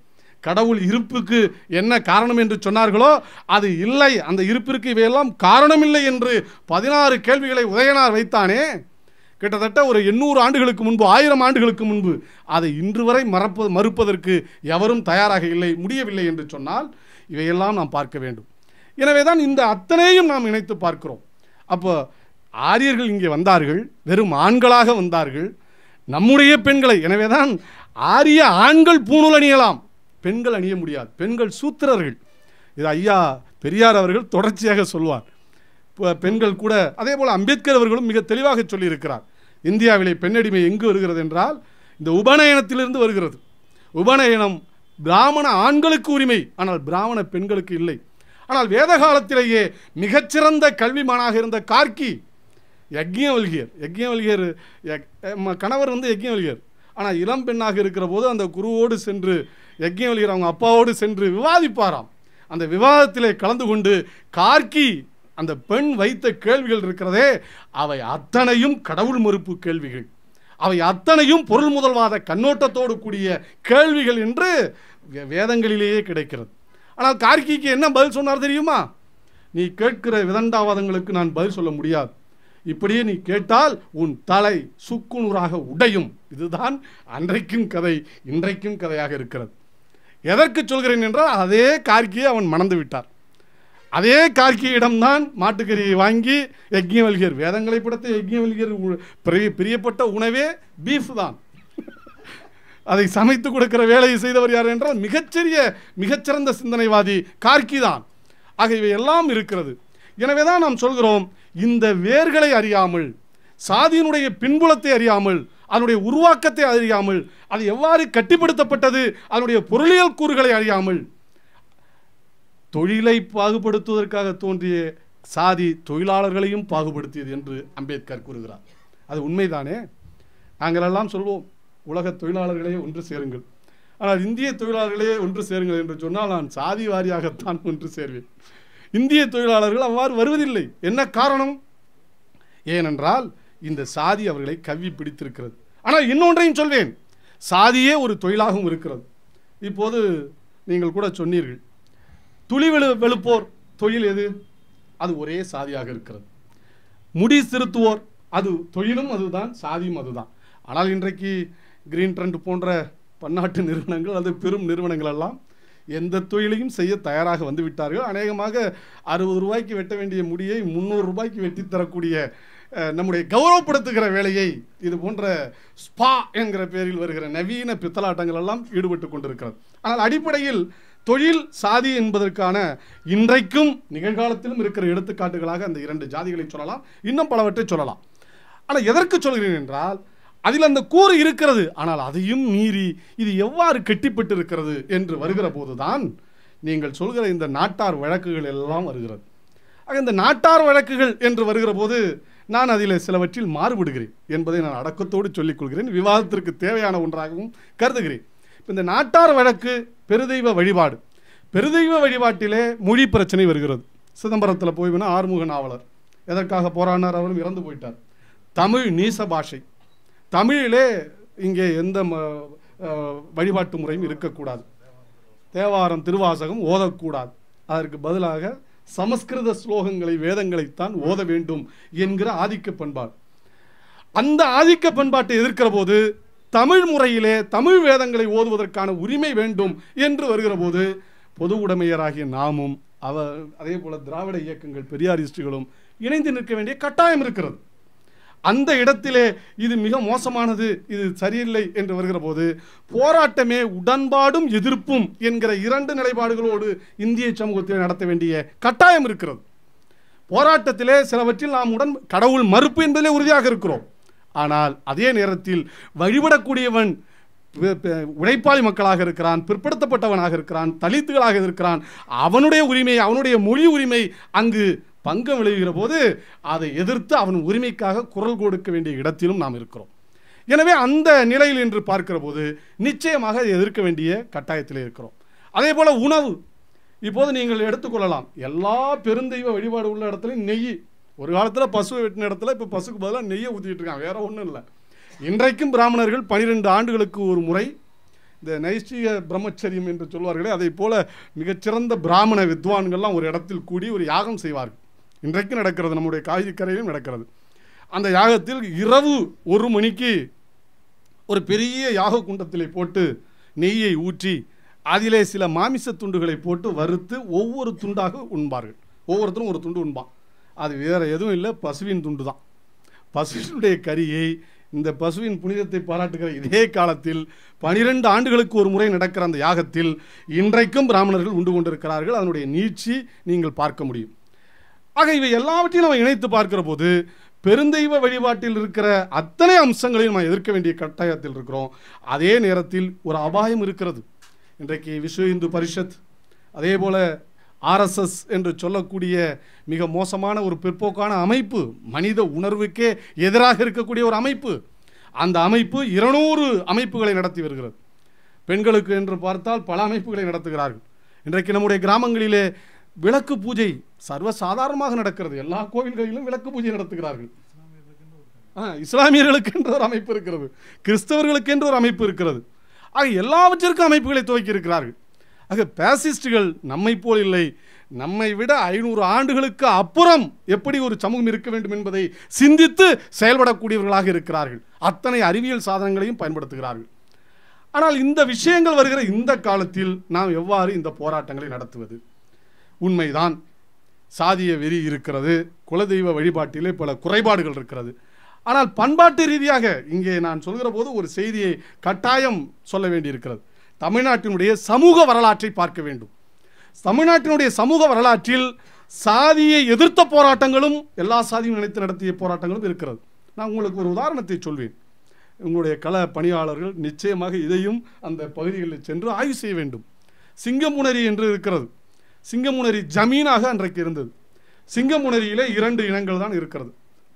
கடவுள் இருப்புக்கு என்ன காரணம் என்று சொன்னார்களோ அது இல்லை, அந்த இருப்பிற்கு இவையெல்லாம் காரணமில்லை என்று 16 கேள்விகளை உதயனார் வைத்தானே. கிட்டத்தட்ட ஒரு 800 ஆண்டுகளுக்கு முன்பு, 1000 ஆண்டுகளுக்கு முன்பு அதை இன்று வரை மறுப்பதற்கு எவரும் தயாராக முடியவில்லை என்று சொன்னால் இவையெல்லாம் நாம் பார்க்க வேண்டும். எனவே தான் இந்த அத்தனையும் நாம் இணைத்து பார்க்கிறோம். அப்போ ஆரியர்கள் இங்கே வந்தார்கள், வெறும் ஆண்களாக வந்தார்கள், நம்முடைய பெண்களை. எனவே தான் ஆரிய ஆண்கள் பூணூல் அணியலாம், பெண்கள் அணிய முடியாது, பெண்கள் சூத்திரர்கள். இது ஐயா பெரியார் அவர்கள் தொடர்ச்சியாக சொல்வார். பெண்கள் கூட அதே போல் அம்பேத்கர் அவர்களும் மிக தெளிவாக சொல்லியிருக்கிறார். இந்தியாவிலே பெண்ணடிமை எங்கு வருகிறது என்றால் இந்த உபநயனத்திலிருந்து வருகிறது. உபநயனம் பிராமண ஆண்களுக்கு உரிமை, ஆனால் பிராமண பெண்களுக்கு இல்லை. ஆனால் வேத காலத்திலேயே மிகச்சிறந்த கல்விமானாக இருந்த கார்கி, யக்ஞவல்கியர் கணவர் யக்ஞவல்கியர், ஆனால் இளம் பெண்ணாக இருக்கிற போது அந்த குருவோடு சென்று யக்ஞவல்கியர் அவங்க அப்பாவோடு சென்று விவாதிப்பாராம். அந்த விவாதத்திலே கலந்து கொண்டு கார்கி அந்த பெண் வைத்த கேள்விகள் இருக்கிறதே, அவை அத்தனையும் கடவுள் மறுப்பு கேள்விகள், அவை அத்தனையும் பொருள் முதல்வாத கண்ணோட்டத்தோடு கூடிய கேள்விகள் என்று வேதங்களிலேயே கிடைக்கிறது. ஆனால் கார்கிக்கு என்ன பதில் சொன்னார் தெரியுமா? நீ கேட்கிற விதண்டாவாதங்களுக்கு நான் பதில் சொல்ல முடியாது, இப்படியே நீ கேட்டால் உன் தலை சுக்குநூறாக உடையும். இதுதான் அன்றைக்கும் கதை, இன்றைக்கும் கதையாக இருக்கிறது. எதற்கு சொல்கிறேன் என்றால், அதே கார்கியை அவன் மணந்து விட்டார். அதே கார்கியிடம்தான் மாட்டுக்கறியை வாங்கி யக்ஞவல்கியர், வேதங்களை படுத்த யக்ஞவல்கியர் பிரியப்பட்ட உணவே பீஃப் தான். அதை சமைத்து கொடுக்கிற வேலையை செய்தவர் யார் என்றால் மிகச்சிறந்த சிந்தனைவாதி கார்க்கி தான். ஆக இவை எல்லாம் இருக்கிறது. எனவே தான் நாம் சொல்கிறோம், இந்த வேர்களை அறியாமல், சாதியினுடைய பின்புலத்தை அறியாமல், அதனுடைய உருவாக்கத்தை அறியாமல், அது எவ்வாறு கட்டிப்படுத்தப்பட்டது, அதனுடைய பொருளியல் கூறுகளை அறியாமல், தொழிலை பாகுபடுத்துவதற்காக தோன்றிய சாதி தொழிலாளர்களையும் பாகுபடுத்தியது என்று அம்பேத்கர் கூறுகிறார். அது உண்மைதானே? நாங்கள் எல்லாம் சொல்வோம், உலக தொழிலாளர்களே ஒன்று சேருங்கள். ஆனால் இந்திய தொழிலாளர்களே ஒன்று சேருங்கள் என்று சொன்னால் நான் சாதி வாரியாகத்தான் ஒன்று சேர்வேன். இந்திய தொழிலாளர்கள் அவ்வாறு வருவதில்லை. என்ன காரணம்? ஏனென்றால் இந்த சாதி அவர்களை கவ்வி பிடித்திருக்கிறது. ஆனால் இன்னொன்றையும் சொல்வேன், சாதியே ஒரு தொழிலாகவும் இருக்கிறது. இப்போது நீங்கள் கூட சொன்னீர்கள், துளி வெளுப்போர் தொழில் எது? அது ஒரே சாதியாக இருக்கிறது. முடி திருத்துவோர் அது தொழிலும் அதுதான், சாதியும் அதுதான். ஆனால் இன்றைக்கு கிரீன் ட்ரெண்ட் போன்ற பன்னாட்டு நிறுவனங்கள், அது பெரும் நிறுவனங்கள் எல்லாம் எந்த தொழிலையும் செய்ய தயாராக வந்து விட்டார்கள். அநேகமாக 60 ரூபாய்க்கு வெட்ட வேண்டிய முடியை 300 ரூபாய்க்கு வெட்டி தரக்கூடிய நம்முடைய கௌரவப்படுத்துகிற வேலையை இது போன்ற ஸ்பா என்கிற பெயரில் வருகிற நவீன பித்தலாட்டங்கள் எல்லாம் ஈடுபட்டு கொண்டிருக்கிறது. ஆனால் அடிப்படையில் தொழில் சாதி என்பதற்கான இன்றைக்கும் நிகழ்காலத்திலும் இருக்கிற எடுத்துக்காட்டுகளாக அந்த 2 ஜாதிகளை சொல்லலாம், இன்னும் பலவற்றை சொல்லலாம். ஆனால் எதற்கு சொல்கிறேன் என்றால், அதில் அந்த கூறு இருக்கிறது. ஆனால் அதையும் மீறி இது எவ்வாறு கெட்டிப்பட்டு இருக்கிறது என்று வருகிற போதுதான் நீங்கள் சொல்கிற இந்த நாட்டார் வழக்குகள் எல்லாம் வருகிறது. ஆக இந்த நாட்டார் வழக்குகள் என்று வருகிற போது நான் அதில் சிலவற்றில் மாறுபடுகிறேன் என்பதை நான் அடக்கத்தோடு சொல்லிக் கொள்கிறேன். விவாதத்திற்கு தேவையான ஒன்றாகவும் கருதுகிறேன். இந்த நாட்டார் வழக்கு பெருதெய்வ வழிபாடு. பெருதெய்வ வழிபாட்டிலே மொழி பிரச்சனை வருகிறது. சிதம்பரத்தில் போய்வினா ஆறுமுக நாவலர் எதற்காக போராடினார்? அவரும் இறந்து போயிட்டார். தமிழ் நீச பாஷை. தமிழிலே இங்கே எந்த வழிபாட்டு முறையும் இருக்கக்கூடாது. தேவாரம் திருவாசகம் ஓதக்கூடாது. அதற்கு பதிலாக சமஸ்கிருத ஸ்லோகங்களை வேதங்களைத்தான் ஓத வேண்டும் என்கிற ஆதிக்க பண்பாடு. அந்த ஆதிக்க பண்பாட்டை எதிர்க்கிற போது தமிழ் முறையிலே தமிழ் வேதங்களை ஓதுவதற்கான உரிமை வேண்டும் என்று வருகிற போது பொது உடைமையராகிய நாமும் அதே போல திராவிட இயக்கங்கள் பெரியாரிஸ்டுகளும் இணைந்து நிற்க வேண்டிய கட்டாயம் இருக்கிறது. அந்த இடத்திலே இது மிக மோசமானது, இது சரியில்லை என்று வருகிற போது போராட்டமே உடன்பாடும் எதிர்ப்பும் என்கிற 2 நிலைப்பாடுகளோடு இந்திய சமூகத்தில் நடத்த வேண்டிய கட்டாயம் இருக்கிறது. போராட்டத்திலே சிலவற்றில் நாம் கடவுள் மறுப்பு என்பதிலே உறுதியாக இருக்கிறோம். ஆனால் அதே நேரத்தில் வழிபடக்கூடியவன் உழைப்பாளி மக்களாக இருக்கிறான், பிற்படுத்தப்பட்டவனாக இருக்கிறான், தலித்துகளாக இருக்கிறான், அவனுடைய உரிமை, அவனுடைய மொழி உரிமை அங்கு பங்கம் விளைகிற போது அதை எதிர்த்து அவன் உரிமைக்காக குரல் கொடுக்க வேண்டிய இடத்திலும் நாம் இருக்கிறோம். எனவே அந்த நிலையில் என்று பார்க்கிற போது நிச்சயமாக அதை எதிர்க்க வேண்டிய கட்டாயத்தில் இருக்கிறோம். அதே போல உணவு. இப்போது நீங்கள் எடுத்துக்கொள்ளலாம், எல்லா பெருந்தெய்வ வழிபாடு உள்ள இடத்துலையும் நெய். ஒரு காலத்தில் பசுவை வெட்டின இடத்துல இப்போ பசுக்கு பதிலாக நெய்யை ஊற்றிட்டு இருக்காங்க, வேற ஒன்றும் இல்லை. இன்றைக்கும் பிராமணர்கள் 12 ஆண்டுகளுக்கு ஒரு முறை இந்த நைஷ்டிக பிரம்மச்சரியம் என்று சொல்வார்களே, அதை போல மிகச்சிறந்த பிராமண வித்வான்கள்லாம் ஒரு இடத்தில் கூடி ஒரு யாகம் செய்வார்கள். இன்றைக்கும் நடக்கிறது, நம்முடைய காவிரிக்கரையிலும் நடக்கிறது. அந்த யாகத்தில் இரவு 1 மணிக்கு ஒரு பெரிய யாக குண்டத்திலே போட்டு நெய்யை ஊற்றி அதிலே சில மாமிச துண்டுகளை போட்டு வறுத்து ஒவ்வொரு துண்டாக உண்பார்கள். ஒவ்வொருத்தரும் ஒரு துண்டு உண்பான். அது வேறு எதுவும் இல்லை, பசுவின் துண்டு தான். பசுவினுடைய கறியை இந்த பசுவின் புனிதத்தை பாராட்டுகிற இதே காலத்தில் 12 ஆண்டுகளுக்கு ஒரு முறை நடக்கிற அந்த யாகத்தில் இன்றைக்கும் பிராமணர்கள் உண்டு கொண்டிருக்கிறார்கள். அதனுடைய நீட்சி நீங்கள் பார்க்க முடியும். ஆக இவை எல்லாவற்றையும் நம்ம இணைத்து பார்க்கிற போது பெருந்தெய்வ வழிபாட்டில் இருக்கிற அத்தனை அம்சங்களையும் நம்ம எதிர்க்க வேண்டிய கட்டாயத்தில் இருக்கிறோம். அதே நேரத்தில் ஒரு அபாயம் இருக்கிறது. இன்றைக்கு விஸ்வ இந்து பரிஷத், அதே போல RSS என்று சொல்லக்கூடிய மிக மோசமான ஒரு பிற்போக்கான அமைப்பு, மனித உணர்வுக்கே எதிராக இருக்கக்கூடிய ஒரு அமைப்பு. அந்த அமைப்பு 200 அமைப்புகளை நடத்தி வருகிறது. பெண்களுக்கு என்று பார்த்தால் பல அமைப்புகளை நடத்துகிறார்கள். இன்றைக்கு நம்முடைய கிராமங்களிலே விளக்கு பூஜை சர்வசாதாரணமாக நடக்கிறது. எல்லா கோவில்களிலும் விளக்கு பூஜை நடத்துகிறார்கள். இஸ்லாமியர்களுக்கு என்று ஒரு அமைப்பு இருக்கிறது, கிறிஸ்தவர்களுக்கு என்று ஒரு அமைப்பு இருக்கிறது. ஆக எல்லாவற்றிற்கும் அமைப்புகளை துவக்கி இருக்கிறார்கள். ஆக பேசிஸ்டுகள் நம்மை போல் இல்லை, நம்மை விட 500 ஆண்டுகளுக்கு அப்புறம் எப்படி ஒரு சமூகம் இருக்க வேண்டும் என்பதை சிந்தித்து செயல்படக்கூடியவர்களாக இருக்கிறார்கள். அத்தனை அறிவியல் சாதனங்களையும் பயன்படுத்துகிறார்கள். ஆனால் இந்த விஷயங்கள் வருகிற இந்த காலத்தில் நாம் எவ்வாறு இந்த போராட்டங்களை நடத்துவது? உண்மைதான், சாதிய வெறி இருக்கிறது, குலதெய்வ வழிபாட்டிலே பல குறைபாடுகள் இருக்கிறது. ஆனால் பண்பாட்டு ரீதியாக இங்கே நான் சொல்கிற போது ஒரு செய்தியை கட்டாயம் சொல்ல வேண்டியிருக்கிறது. தமிழ்நாட்டினுடைய சமூக வரலாற்றை பார்க்க வேண்டும். தமிழ்நாட்டினுடைய சமூக வரலாற்றில் சாதியை எதிர்த்த போராட்டங்களும் எல்லா சாதியும் நினைத்து நடத்திய போராட்டங்களும் இருக்கிறது. நான் உங்களுக்கு ஒரு உதாரணத்தை சொல்வேன். உங்களுடைய கள பணியாளர்கள் நிச்சயமாக இதையும் அந்த பகுதிகளில் சென்று ஆய்வு செய்ய வேண்டும். சிங்கமுனரி என்று இருக்கிறது. சிங்கமுனரி ஜமீனாக அன்றைக்கு இருந்தது. சிங்கமுனரியிலே 2 இனங்கள் தான் இருக்கிறது.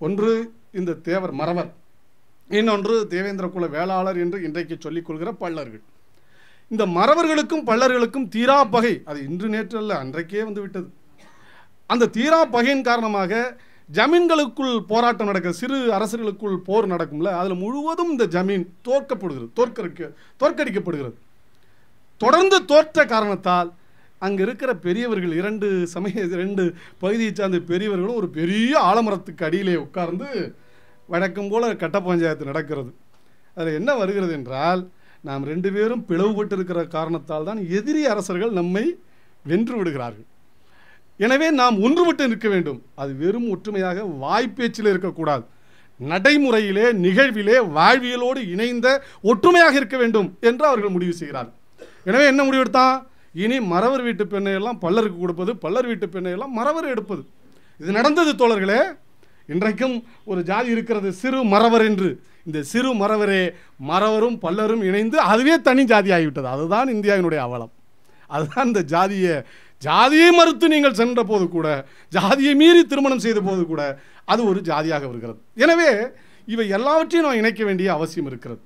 ஒன்று இந்த தேவர் மறவர், இன்னொன்று தேவேந்திர குல வேளாளர் என்று இன்றைக்கு சொல்லிக் கொள்கிற பள்ளர்கள். இந்த மறவர்களுக்கும் பள்ளர்களுக்கும் தீரா பகை, அது இன்று நேற்று அல்ல, அன்றைக்கே வந்து விட்டது. அந்த தீரா பகையின் காரணமாக ஜமீன்களுக்குள் போராட்டம் நடக்க, சிறு அரசர்களுக்குள் போர் நடக்கும்ல, அதில் முழுவதும் இந்த ஜமீன் தோற்கடிக்கப்படுகிறது. தொடர்ந்து தோற்ற காரணத்தால் அங்கே இருக்கிற பெரியவர்கள் 2 பகுதியை சார்ந்த பெரியவர்களும் ஒரு பெரிய ஆலமரத்துக்கு அடியிலே உட்கார்ந்து வழக்கம் போல கட்ட பஞ்சாயத்து நடக்கிறது. அதில் என்ன வருகிறது என்றால், நாம் 2 பேரும் பிளவுபட்டு இருக்கிற காரணத்தால் தான் எதிரி அரசர்கள் நம்மை வென்று விடுகிறார்கள். எனவே நாம் ஒன்றுபட்டு நிற்க வேண்டும். அது வெறும் ஒற்றுமையாக வாய்ப்பேச்சில் இருக்கக்கூடாது. நடைமுறையிலே, நிகழ்விலே, வாழ்வியலோடு இணைந்த ஒற்றுமையாக இருக்க வேண்டும் என்று அவர்கள் முடிவு செய்கிறார்கள். எனவே என்ன முடிவெடுத்தான்? இனி மறவர் வீட்டு பெண்ணையெல்லாம் பல்லருக்கு கொடுப்பது, பல்லர் வீட்டு பெண்ணையெல்லாம் மறவர் எடுப்பது. இது நடந்தது தோழர்களே. இன்றைக்கும் ஒரு ஜாதி இருக்கிறது, சிறு மறவர் என்று. இந்த சிறு மறவரே மறவரும் பல்லரும் இணைந்து அதுவே தனி ஜாதி ஆகிவிட்டது. அதுதான் இந்தியாவினுடைய அவலம். அதுதான் இந்த ஜாதியை மறுத்து நீங்கள் சென்ற போது கூட, ஜாதியை மீறி திருமணம் செய்த போது கூட அது ஒரு ஜாதியாக வருகிறது. எனவே இவை எல்லாவற்றையும் நாம் இணைக்க வேண்டிய அவசியம் இருக்கிறது.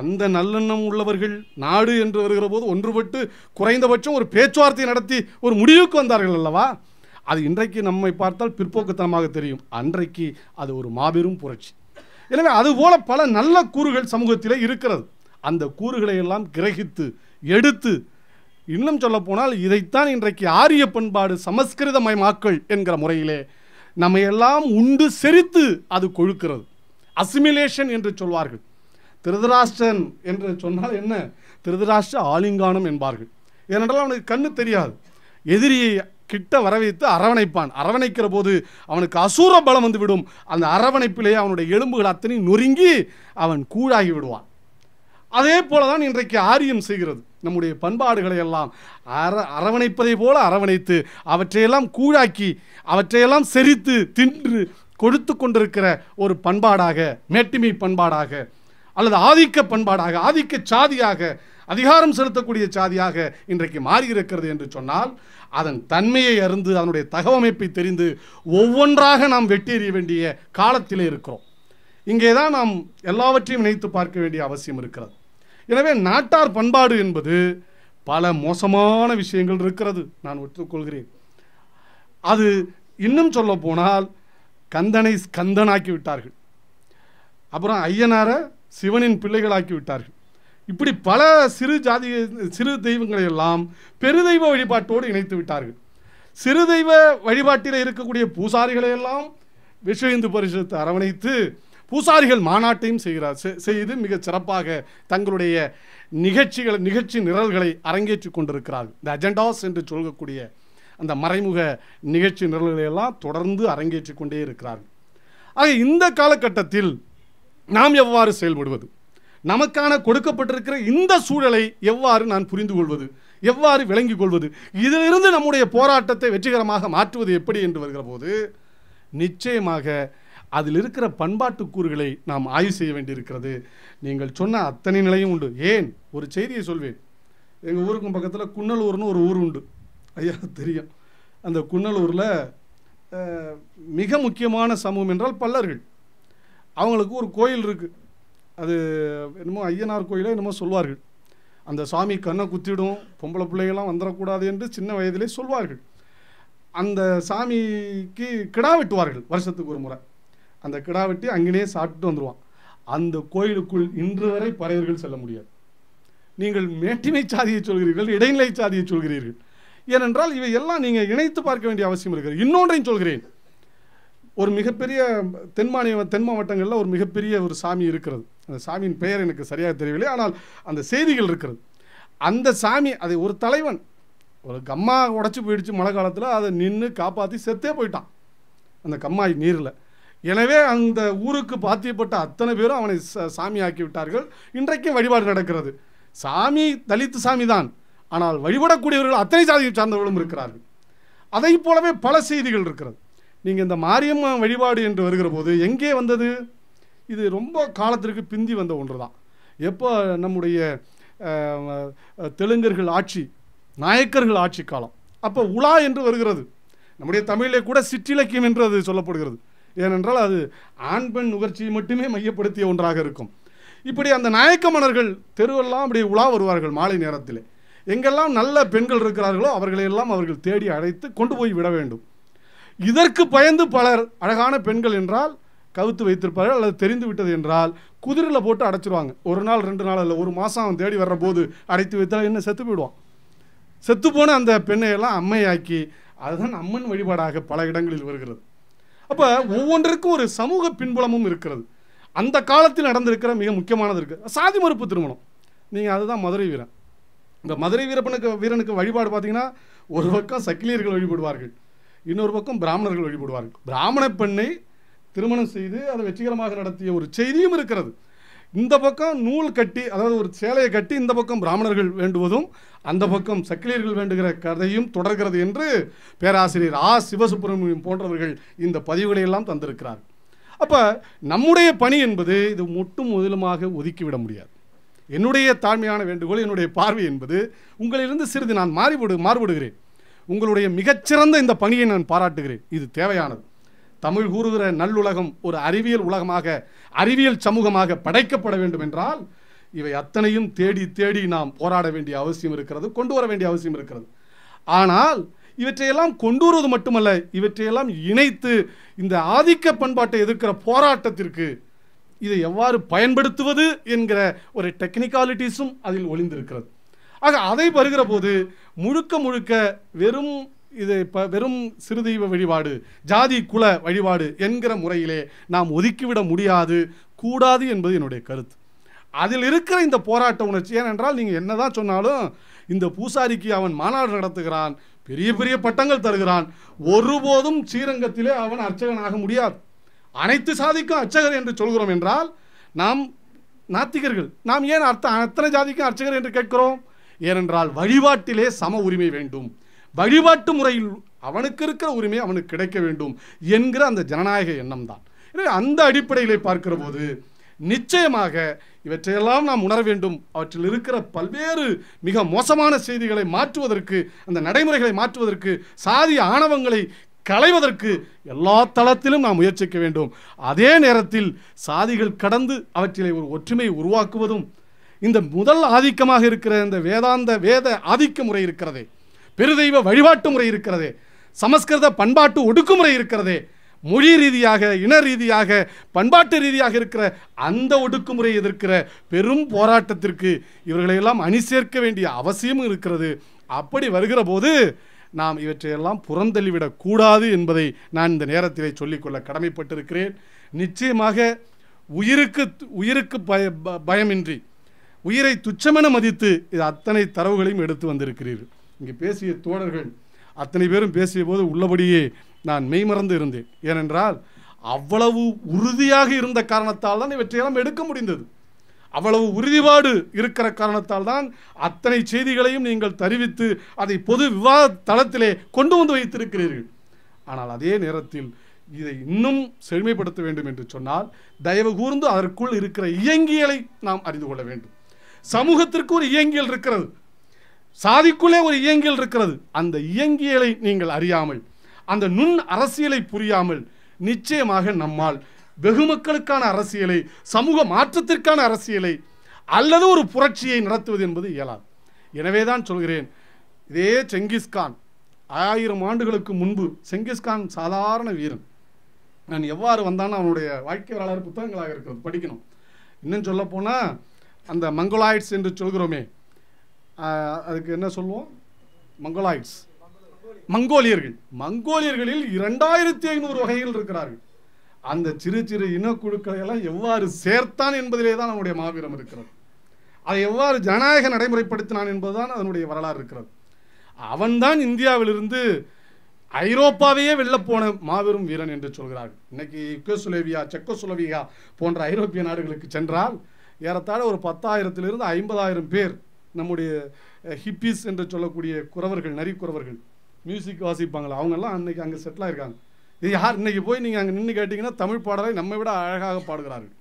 அந்த நல்லெண்ணம் உள்ளவர்கள் நாடு என்று வருகிற போது ஒன்றுபட்டு குறைந்தபட்சம் ஒரு பேச்சுவார்த்தை நடத்தி ஒரு முடிவுக்கு வந்தார்கள் அல்லவா? அது இன்றைக்கு நம்மை பார்த்தால் பிற்போக்குத்தனமாக தெரியும். அன்றைக்கு அது ஒரு மாபெரும் புரட்சி. எனவே அதுபோல பல நல்ல கூறுகள் சமூகத்திலே இருக்கிறது. அந்த கூறுகளை எல்லாம் கிரகித்து எடுத்து, இன்னும் சொல்ல போனால் இதைத்தான் இன்றைக்கு ஆரிய பண்பாடு சமஸ்கிருதமயமாக்கல் என்கிற முறையிலே நம்மையெல்லாம் உண்டு செரித்து அது கொழுக்கிறது. அசிமிலேஷன் என்று சொல்வார்கள். திருதராஷ்டிரன் என்று சொன்னால் என்ன? திருதராஷ்டிர ஆலிங்கானம் என்பார்கள். ஏனென்றால் அவனுக்கு கண்ணு தெரியாது. எதிரியை கிட்ட வரவைத்து அரவணைப்பான். அரவணைக்கிற போது அவனுக்கு அசூர பலம் வந்துவிடும். அந்த அரவணைப்பிலேயே அவனுடைய எலும்புகள் அத்தனை நொறுங்கி அவன் கூழாகி விடுவான். அதே போலதான் இன்றைக்கு ஆரியம் செய்கிறது. நம்முடைய பண்பாடுகளை எல்லாம் அரவணைப்பதை போல அரவணைத்து அவற்றையெல்லாம் கூழாக்கி அவற்றையெல்லாம் செரித்து தின்று கொடுத்து கொண்டிருக்கிற ஒரு பண்பாடாக, மேட்டிமை பண்பாடாக அல்லது ஆதிக்க பண்பாடாக, ஆதிக்க சாதியாக, அதிகாரம் செலுத்தக்கூடிய சாதியாக இன்றைக்கு மாறியிருக்கிறது என்று சொன்னால், அதன் தன்மையை அறிந்து அதனுடைய தகவமைப்பை தெரிந்து ஒவ்வொன்றாக நாம் வெட்டேறிய வேண்டிய காலத்திலே இருக்கிறோம். இங்கே தான் நாம் எல்லாவற்றையும் நினைத்து பார்க்க வேண்டிய அவசியம் இருக்கிறது. எனவே நாட்டார் பண்பாடு என்பது பல மோசமான விஷயங்கள் இருக்கிறது, நான் ஒத்துக்கொள்கிறேன். அது இன்னும் சொல்ல போனால் கந்தனை ஸ்கந்தனாக்கி விட்டார்கள். அப்புறம் ஐயனாரை சிவனின் பிள்ளைகளாக்கி விட்டார்கள். இப்படி பல சிறு தெய்வங்களை எல்லாம் பெருதெய்வ வழிபாட்டோடு இணைத்து விட்டார்கள். சிறு தெய்வ வழிபாட்டில் இருக்கக்கூடிய பூசாரிகளை எல்லாம் விஸ்வ இந்து பரிஷத்து அரவணைத்து பூசாரிகள் மாநாட்டையும் செய்து மிக சிறப்பாக தங்களுடைய நிகழ்ச்சி நிரல்களை அரங்கேற்றி கொண்டிருக்கிறார்கள். இந்த அஜெண்டாஸ் என்று சொல்லக்கூடிய அந்த மறைமுக நிகழ்ச்சி நிரல்களை எல்லாம் தொடர்ந்து அரங்கேற்றி கொண்டே இருக்கிறார்கள். ஆக இந்த காலகட்டத்தில் நாம் எவ்வாறு செயல்படுவது, நமக்கான கொடுக்கப்பட்டிருக்கிற இந்த சூழலை எவ்வாறு நான் புரிந்து கொள்வது, எவ்வாறு விளங்கிக் கொள்வது, இதிலிருந்து நம்முடைய போராட்டத்தை வெற்றிகரமாக மாற்றுவது எப்படி என்று வருகிற போது நிச்சயமாக அதில் இருக்கிற பண்பாட்டு கூறுகளை நாம் ஆய்வு செய்ய வேண்டியிருக்கிறது. நீங்கள் சொன்ன அத்தனை நிலையும் உண்டு. ஏன், ஒரு செய்தியை சொல்வேன். எங்கள் ஊருக்கும் பக்கத்தில் குன்னலூர்னு ஒரு ஊர் உண்டு, ஐயா தெரியும். அந்த குன்னலூரில் மிக முக்கியமான சமூகம் என்றால் பல்லர்கள். அவங்களுக்கு ஒரு கோயில் இருக்குது. அது என்னமோ ஐயனார் கோயிலே என்னமோ சொல்வார்கள். அந்த சாமி கண்ணை குத்திடும், பொம்பளை பிள்ளைகள்லாம் வந்துடக்கூடாது என்று சின்ன வயதிலே சொல்வார்கள். அந்த சாமிக்கு கிடா வெட்டுவார்கள் வருஷத்துக்கு ஒரு முறை. அந்த கிடா வெட்டி அங்கேயே சாப்பிட்டு வந்துடுவான். அந்த கோயிலுக்குள் இன்று வரை பறையர்கள் செல்ல முடியாது. நீங்கள் மேட்டிமை சாதியை சொல்கிறீர்கள், இடைநிலை சாதியை சொல்கிறீர்கள். ஏனென்றால் இவை எல்லாம் நீங்கள் இணைத்து பார்க்க வேண்டிய அவசியம் இருக்கிறது. இன்னொன்றையும் சொல்கிறேன். ஒரு மிகப்பெரிய தென் மாவட்டங்களில் ஒரு மிகப்பெரிய ஒரு சாமி இருக்கிறது. அந்த சாமியின் பெயர் எனக்கு சரியாக தெரியவில்லை, ஆனால் அந்த செய்திகள் இருக்கிறது. அந்த சாமி, அதை ஒரு தலைவன், ஒரு கம்மா உடச்சி போயிடுச்சு மழை காலத்தில், அதை நின்று காப்பாற்றி செத்தே போயிட்டான் அந்த கம்மாய் நீரில். எனவே அந்த ஊருக்கு பாத்தியப்பட்ட அத்தனை பேரும் அவனை சாமியாக்கி விட்டார்கள். இன்றைக்கும் வழிபாடு நடக்கிறது. சாமி தலித்து சாமி தான், ஆனால் வழிபடக்கூடியவர்கள் அத்தனை சாதியை சார்ந்தவர்களும் இருக்கிறார்கள். அதை போலவே பல செய்திகள் இருக்கிறது. நீங்கள் இந்த மாரியம்மா வழிபாடு என்று வருகிற போது எங்கே வந்தது? இது ரொம்ப காலத்திற்கு பிந்தி வந்த ஒன்று தான். எப்போ நம்முடைய தெலுங்கர்கள் ஆட்சி, நாயக்கர்கள் ஆட்சி காலம், அப்போ உலா என்று வருகிறது. நம்முடைய தமிழிலே கூட சிற்றிலக்கியம் என்று அது சொல்லப்படுகிறது. ஏனென்றால் அது ஆண் பெண் நுகர்ச்சியை மட்டுமே மையப்படுத்திய ஒன்றாக இருக்கும். இப்படி அந்த நாயக்க மன்னர்கள் தெருவெல்லாம் அப்படி உலா வருவார்கள் மாலை நேரத்தில். எங்கெல்லாம் நல்ல பெண்கள் இருக்கிறார்களோ அவர்களையெல்லாம் அவர்கள் தேடி அழைத்து கொண்டு போய் விட வேண்டும். இதற்கு பயந்து பலர் அழகான பெண்கள் என்றால் கவுத்து வைத்திருப்பார்கள், அல்லது தெரிந்து விட்டது என்றால் குதிரையில் போட்டு அடைச்சிருவாங்க. ஒரு நாள் 2 நாள் அல்ல, 1 மாதம் அவன் தேடி வர்ற போது அடைத்து வைத்தால் என்ன செத்து போயிடுவான். செத்துப்போன அந்த பெண்ணையெல்லாம் அம்மையாக்கி, அதுதான் அம்மன் வழிபாடாக பல இடங்களில் வருகிறது. அப்போ ஒவ்வொன்றிற்கும் ஒரு சமூக பின்புலமும் இருக்கிறது. அந்த காலத்தில் நடந்திருக்கிற மிக முக்கியமானது இருக்குது, சாதி மறுப்பு திருமணம். நீங்கள் அதுதான் மதுரை வீரன். இந்த மதுரை வீரனுக்கு வழிபாடு பார்த்தீங்கன்னா, ஒரு பக்கம் சக்கிலியர்கள் வழிபடுவார்கள், இன்னொரு பக்கம் பிராமணர்கள் வழிபடுவார்கள். பிராமண பெண்ணை திருமணம் செய்து அதை வெற்றிகரமாக நடத்திய ஒரு செய்தியும் இருக்கிறது. இந்த பக்கம் நூல் கட்டி, அதாவது ஒரு சேலையை கட்டி இந்த பக்கம் பிராமணர்கள் வேண்டுவதும் அந்த பக்கம் சக்கிலியர்கள் வேண்டுகிற கதையும் தொடர்கிறது என்று பேராசிரியர் சிவசுப்பிரமணியம் போன்றவர்கள் இந்த பதிவுகளை எல்லாம் தந்திருக்கிறார். அப்போ நம்முடைய பணி என்பது இது முட்டும் முதலுமாக ஒதுக்கிவிட முடியாது. என்னுடைய தாழ்மையான வேண்டுகோள், என்னுடைய பார்வை என்பது, உங்களிலிருந்து சிறிது நான் மாறுபடுகிறேன். உங்களுடைய மிகச்சிறந்த இந்த பணியை நான் பாராட்டுகிறேன். இது தேவையானது. தமிழ் கூறுகிற நல்லுலகம் ஒரு அறிவியல் உலகமாக, அறிவியல் சமூகமாக படைக்கப்பட வேண்டும் என்றால் இவை அத்தனையும் தேடி தேடி நாம் போராட வேண்டிய அவசியம் இருக்கிறது, கொண்டு வர வேண்டிய அவசியம் இருக்கிறது. ஆனால் இவற்றையெல்லாம் கொண்டு வருவது மட்டுமல்ல, இவற்றையெல்லாம் இணைத்து இந்த ஆதிக்க பண்பாட்டை எதிர்க்கிற போராட்டத்திற்கு இதை எவ்வாறு பயன்படுத்துவது என்கிற ஒரு டெக்னிக்காலிட்டிஸும் அதில் ஒளிந்திருக்கிறது. ஆக அதை வருகிற போது முழுக்க வெறும் சிறுதெய்வ வழிபாடு, ஜாதி குல வழிபாடு என்கிற முறையிலே நாம் ஒதுக்கிவிட முடியாது, கூடாது என்பது என்னுடைய கருத்து. அதில் இருக்கிற இந்த போராட்ட உணர்ச்சி, ஏனென்றால் நீங்கள் என்னதான் சொன்னாலும் இந்த பூசாரிக்கு அவன் மாநாடு நடத்துகிறான், பெரிய பெரிய பட்டங்கள் தருகிறான், ஒருபோதும் ஸ்ரீரங்கத்திலே அவன் அர்ச்சகனாக முடியாது. அனைத்து சாதிக்கும் அர்ச்சகர் என்று சொல்கிறோம் என்றால் நாம் நாத்திகர்கள். நாம் ஏன் அத்தனை ஜாதிக்கும் அர்ச்சகர் என்று கேட்கிறோம்? ஏனென்றால் வழிபாட்டிலே சம உரிமை வேண்டும், வழிபாட்டு முறையில் அவனுக்கு இருக்கிற உரிமை அவனுக்கு கிடைக்க வேண்டும் என்கிற அந்த ஜனநாயக எண்ணம் தான். எனவே அந்த அடிப்படையிலே பார்க்கிற போது நிச்சயமாக இவற்றையெல்லாம் நாம் உணர வேண்டும். அவற்றில் இருக்கிற பல்வேறு மிக மோசமான செய்திகளை மாற்றுவதற்கு, அந்த நடைமுறைகளை மாற்றுவதற்கு, சாதி ஆணவங்களை களைவதற்கு எல்லா தளத்திலும் நாம் முயற்சிக்க வேண்டும். அதே நேரத்தில் சாதிகள் கடந்து அவற்றிலே ஒரு ஒற்றுமையை உருவாக்குவதும், இந்த முதல் ஆதிக்கமாக இருக்கிற இந்த வேத ஆதிக்க முறை இருக்கிறதே, பெருதெய்வ வழிபாட்டு முறை இருக்கிறதே, சமஸ்கிருத பண்பாட்டு ஒடுக்குமுறை இருக்கிறதே, மொழி ரீதியாக, இன ரீதியாக, பண்பாட்டு ரீதியாக இருக்கிற அந்த ஒடுக்குமுறை எதிர்க்கிற பெரும் போராட்டத்திற்கு இவர்களையெல்லாம் அணி சேர்க்க வேண்டிய அவசியமும் இருக்கிறது. அப்படி வருகிற போது நாம் இவற்றையெல்லாம் புறந்தள்ளிவிடக் கூடாது என்பதை நான் இந்த நேரத்திலே சொல்லிக்கொள்ள கடமைப்பட்டிருக்கிறேன். நிச்சயமாக உயிருக்கு பயமின்றி, உயிரை துச்சமென மதித்து இது அத்தனை தரவுகளையும் எடுத்து வந்திருக்கிறீர்கள். இங்கே பேசிய தோழர்கள் அத்தனை பேரும் பேசிய போது உள்ளபடியே நான் மெய்மறந்து இருந்தேன். ஏனென்றால் அவ்வளவு உறுதியாக இருந்த காரணத்தால் தான் இவற்றையெல்லாம் எடுக்க முடிந்தது. அவ்வளவு உறுதிப்பாடு இருக்கிற காரணத்தால் தான் அத்தனை செய்திகளையும் நீங்கள் தெரிவித்து அதை பொது விவாத தளத்திலே கொண்டு வந்து வைத்திருக்கிறீர்கள். ஆனால் அதே நேரத்தில் இதை இன்னும் செழுமைப்படுத்த வேண்டும் என்று சொன்னால் தயவு கூர்ந்து அதற்குள் இருக்கிற இயங்கியலை நாம் அறிந்து கொள்ள வேண்டும். சமூகத்திற்கு ஒரு இயங்கியல் இருக்கிறது, சாதிக்குள்ளே ஒரு இயங்கியல் இருக்கிறது. அந்த இயங்கியலை நீங்கள் அறியாமல், அந்த நுண் அரசியலை புரியாமல் நிச்சயமாக நம்மால் வெகு மக்களுக்கான அரசியலை, சமூக மாற்றத்திற்கான அரசியலை அல்லது ஒரு புரட்சியை நடத்துவது என்பது இயலாது. எனவே தான் சொல்கிறேன், இதே செங்கிஸ்கான் 1000 ஆண்டுகளுக்கு முன்பு, செங்கிஸ்கான் சாதாரண வீரன். நான் எவ்வாறு வந்தான்னு அவனுடைய வாழ்க்கை வரலாறு புத்தகங்களாக இருக்கிறது, படிக்கணும். இன்னும் சொல்ல போனால் அந்த மங்கோலாய்ட்ஸ் என்று சொல்கிறோமே, அதுக்கு என்ன சொல்லுவோம்? மங்கோலியர்களில் 2500 வகைகள் இருக்கிறார்கள். அந்த சிறு சிறு இனக்குழுக்களை எல்லாம் எவ்வாறு சேர்த்தான் என்பதிலே தான் அவனுடைய மாவீரம் இருக்கிறது. அதை எவ்வாறு ஜனநாயக நடைமுறைப்படுத்தினான் என்பதுதான் அதனுடைய வரலாறு இருக்கிறது. அவன்தான் இந்தியாவிலிருந்து ஐரோப்பாவையே வெல்ல போன மாபெரும் வீரன் என்று சொல்கிறார்கள். இன்னைக்கு யுகோஸ்லேவியா, செக்கோஸ்லோவியா போன்ற ஐரோப்பிய நாடுகளுக்கு சென்றால் ஏறத்தாழ ஒரு 10,000 to 50,000 பேர் நம்முடைய ஹிப்பிஸ் என்று சொல்லக்கூடிய குறவர்கள், நரிக்குறவர்கள், மியூசிக் வாசிப்பாங்களா, அவங்கெல்லாம் அன்னைக்கு அங்கே செட்டில் ஆயிருக்காங்க. இது யார்? இன்னைக்கு போய் நீங்கள் அங்கே நின்று கேட்டிங்கன்னா தமிழ் பாடலை நம்மை விட அழகாக பாடுகிறார்கள்.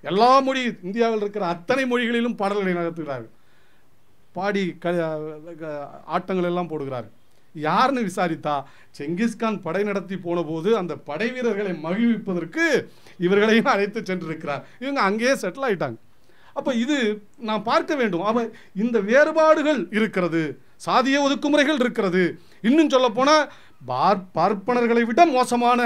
எல்லா மொழி, இந்தியாவில் இருக்கிற அத்தனை மொழிகளிலும் பாடல்களை நகர்த்துகிறார்கள். பாடி ஆட்டங்கள் எல்லாம் போடுகிறார்கள். யாருன்னு விசாரித்தா, செங்கிஸ்கான் படை நடத்தி போன போது அந்த படை வீரர்களை மகிழ்விப்பதற்கு இவர்களையும் அழைத்து சென்றிருக்கிறார். இவங்க அங்கேயே செட்டில் ஆயிட்டாங்க. அப்போ இது நான் பார்க்க வேண்டும். அப்போ இந்த வேறுபாடுகள் இருக்கிறது, சாதிய ஒதுக்குமுறைகள் இருக்கிறது. இன்னும் சொல்ல போனால் பார்ப்பனர்களை விட மோசமான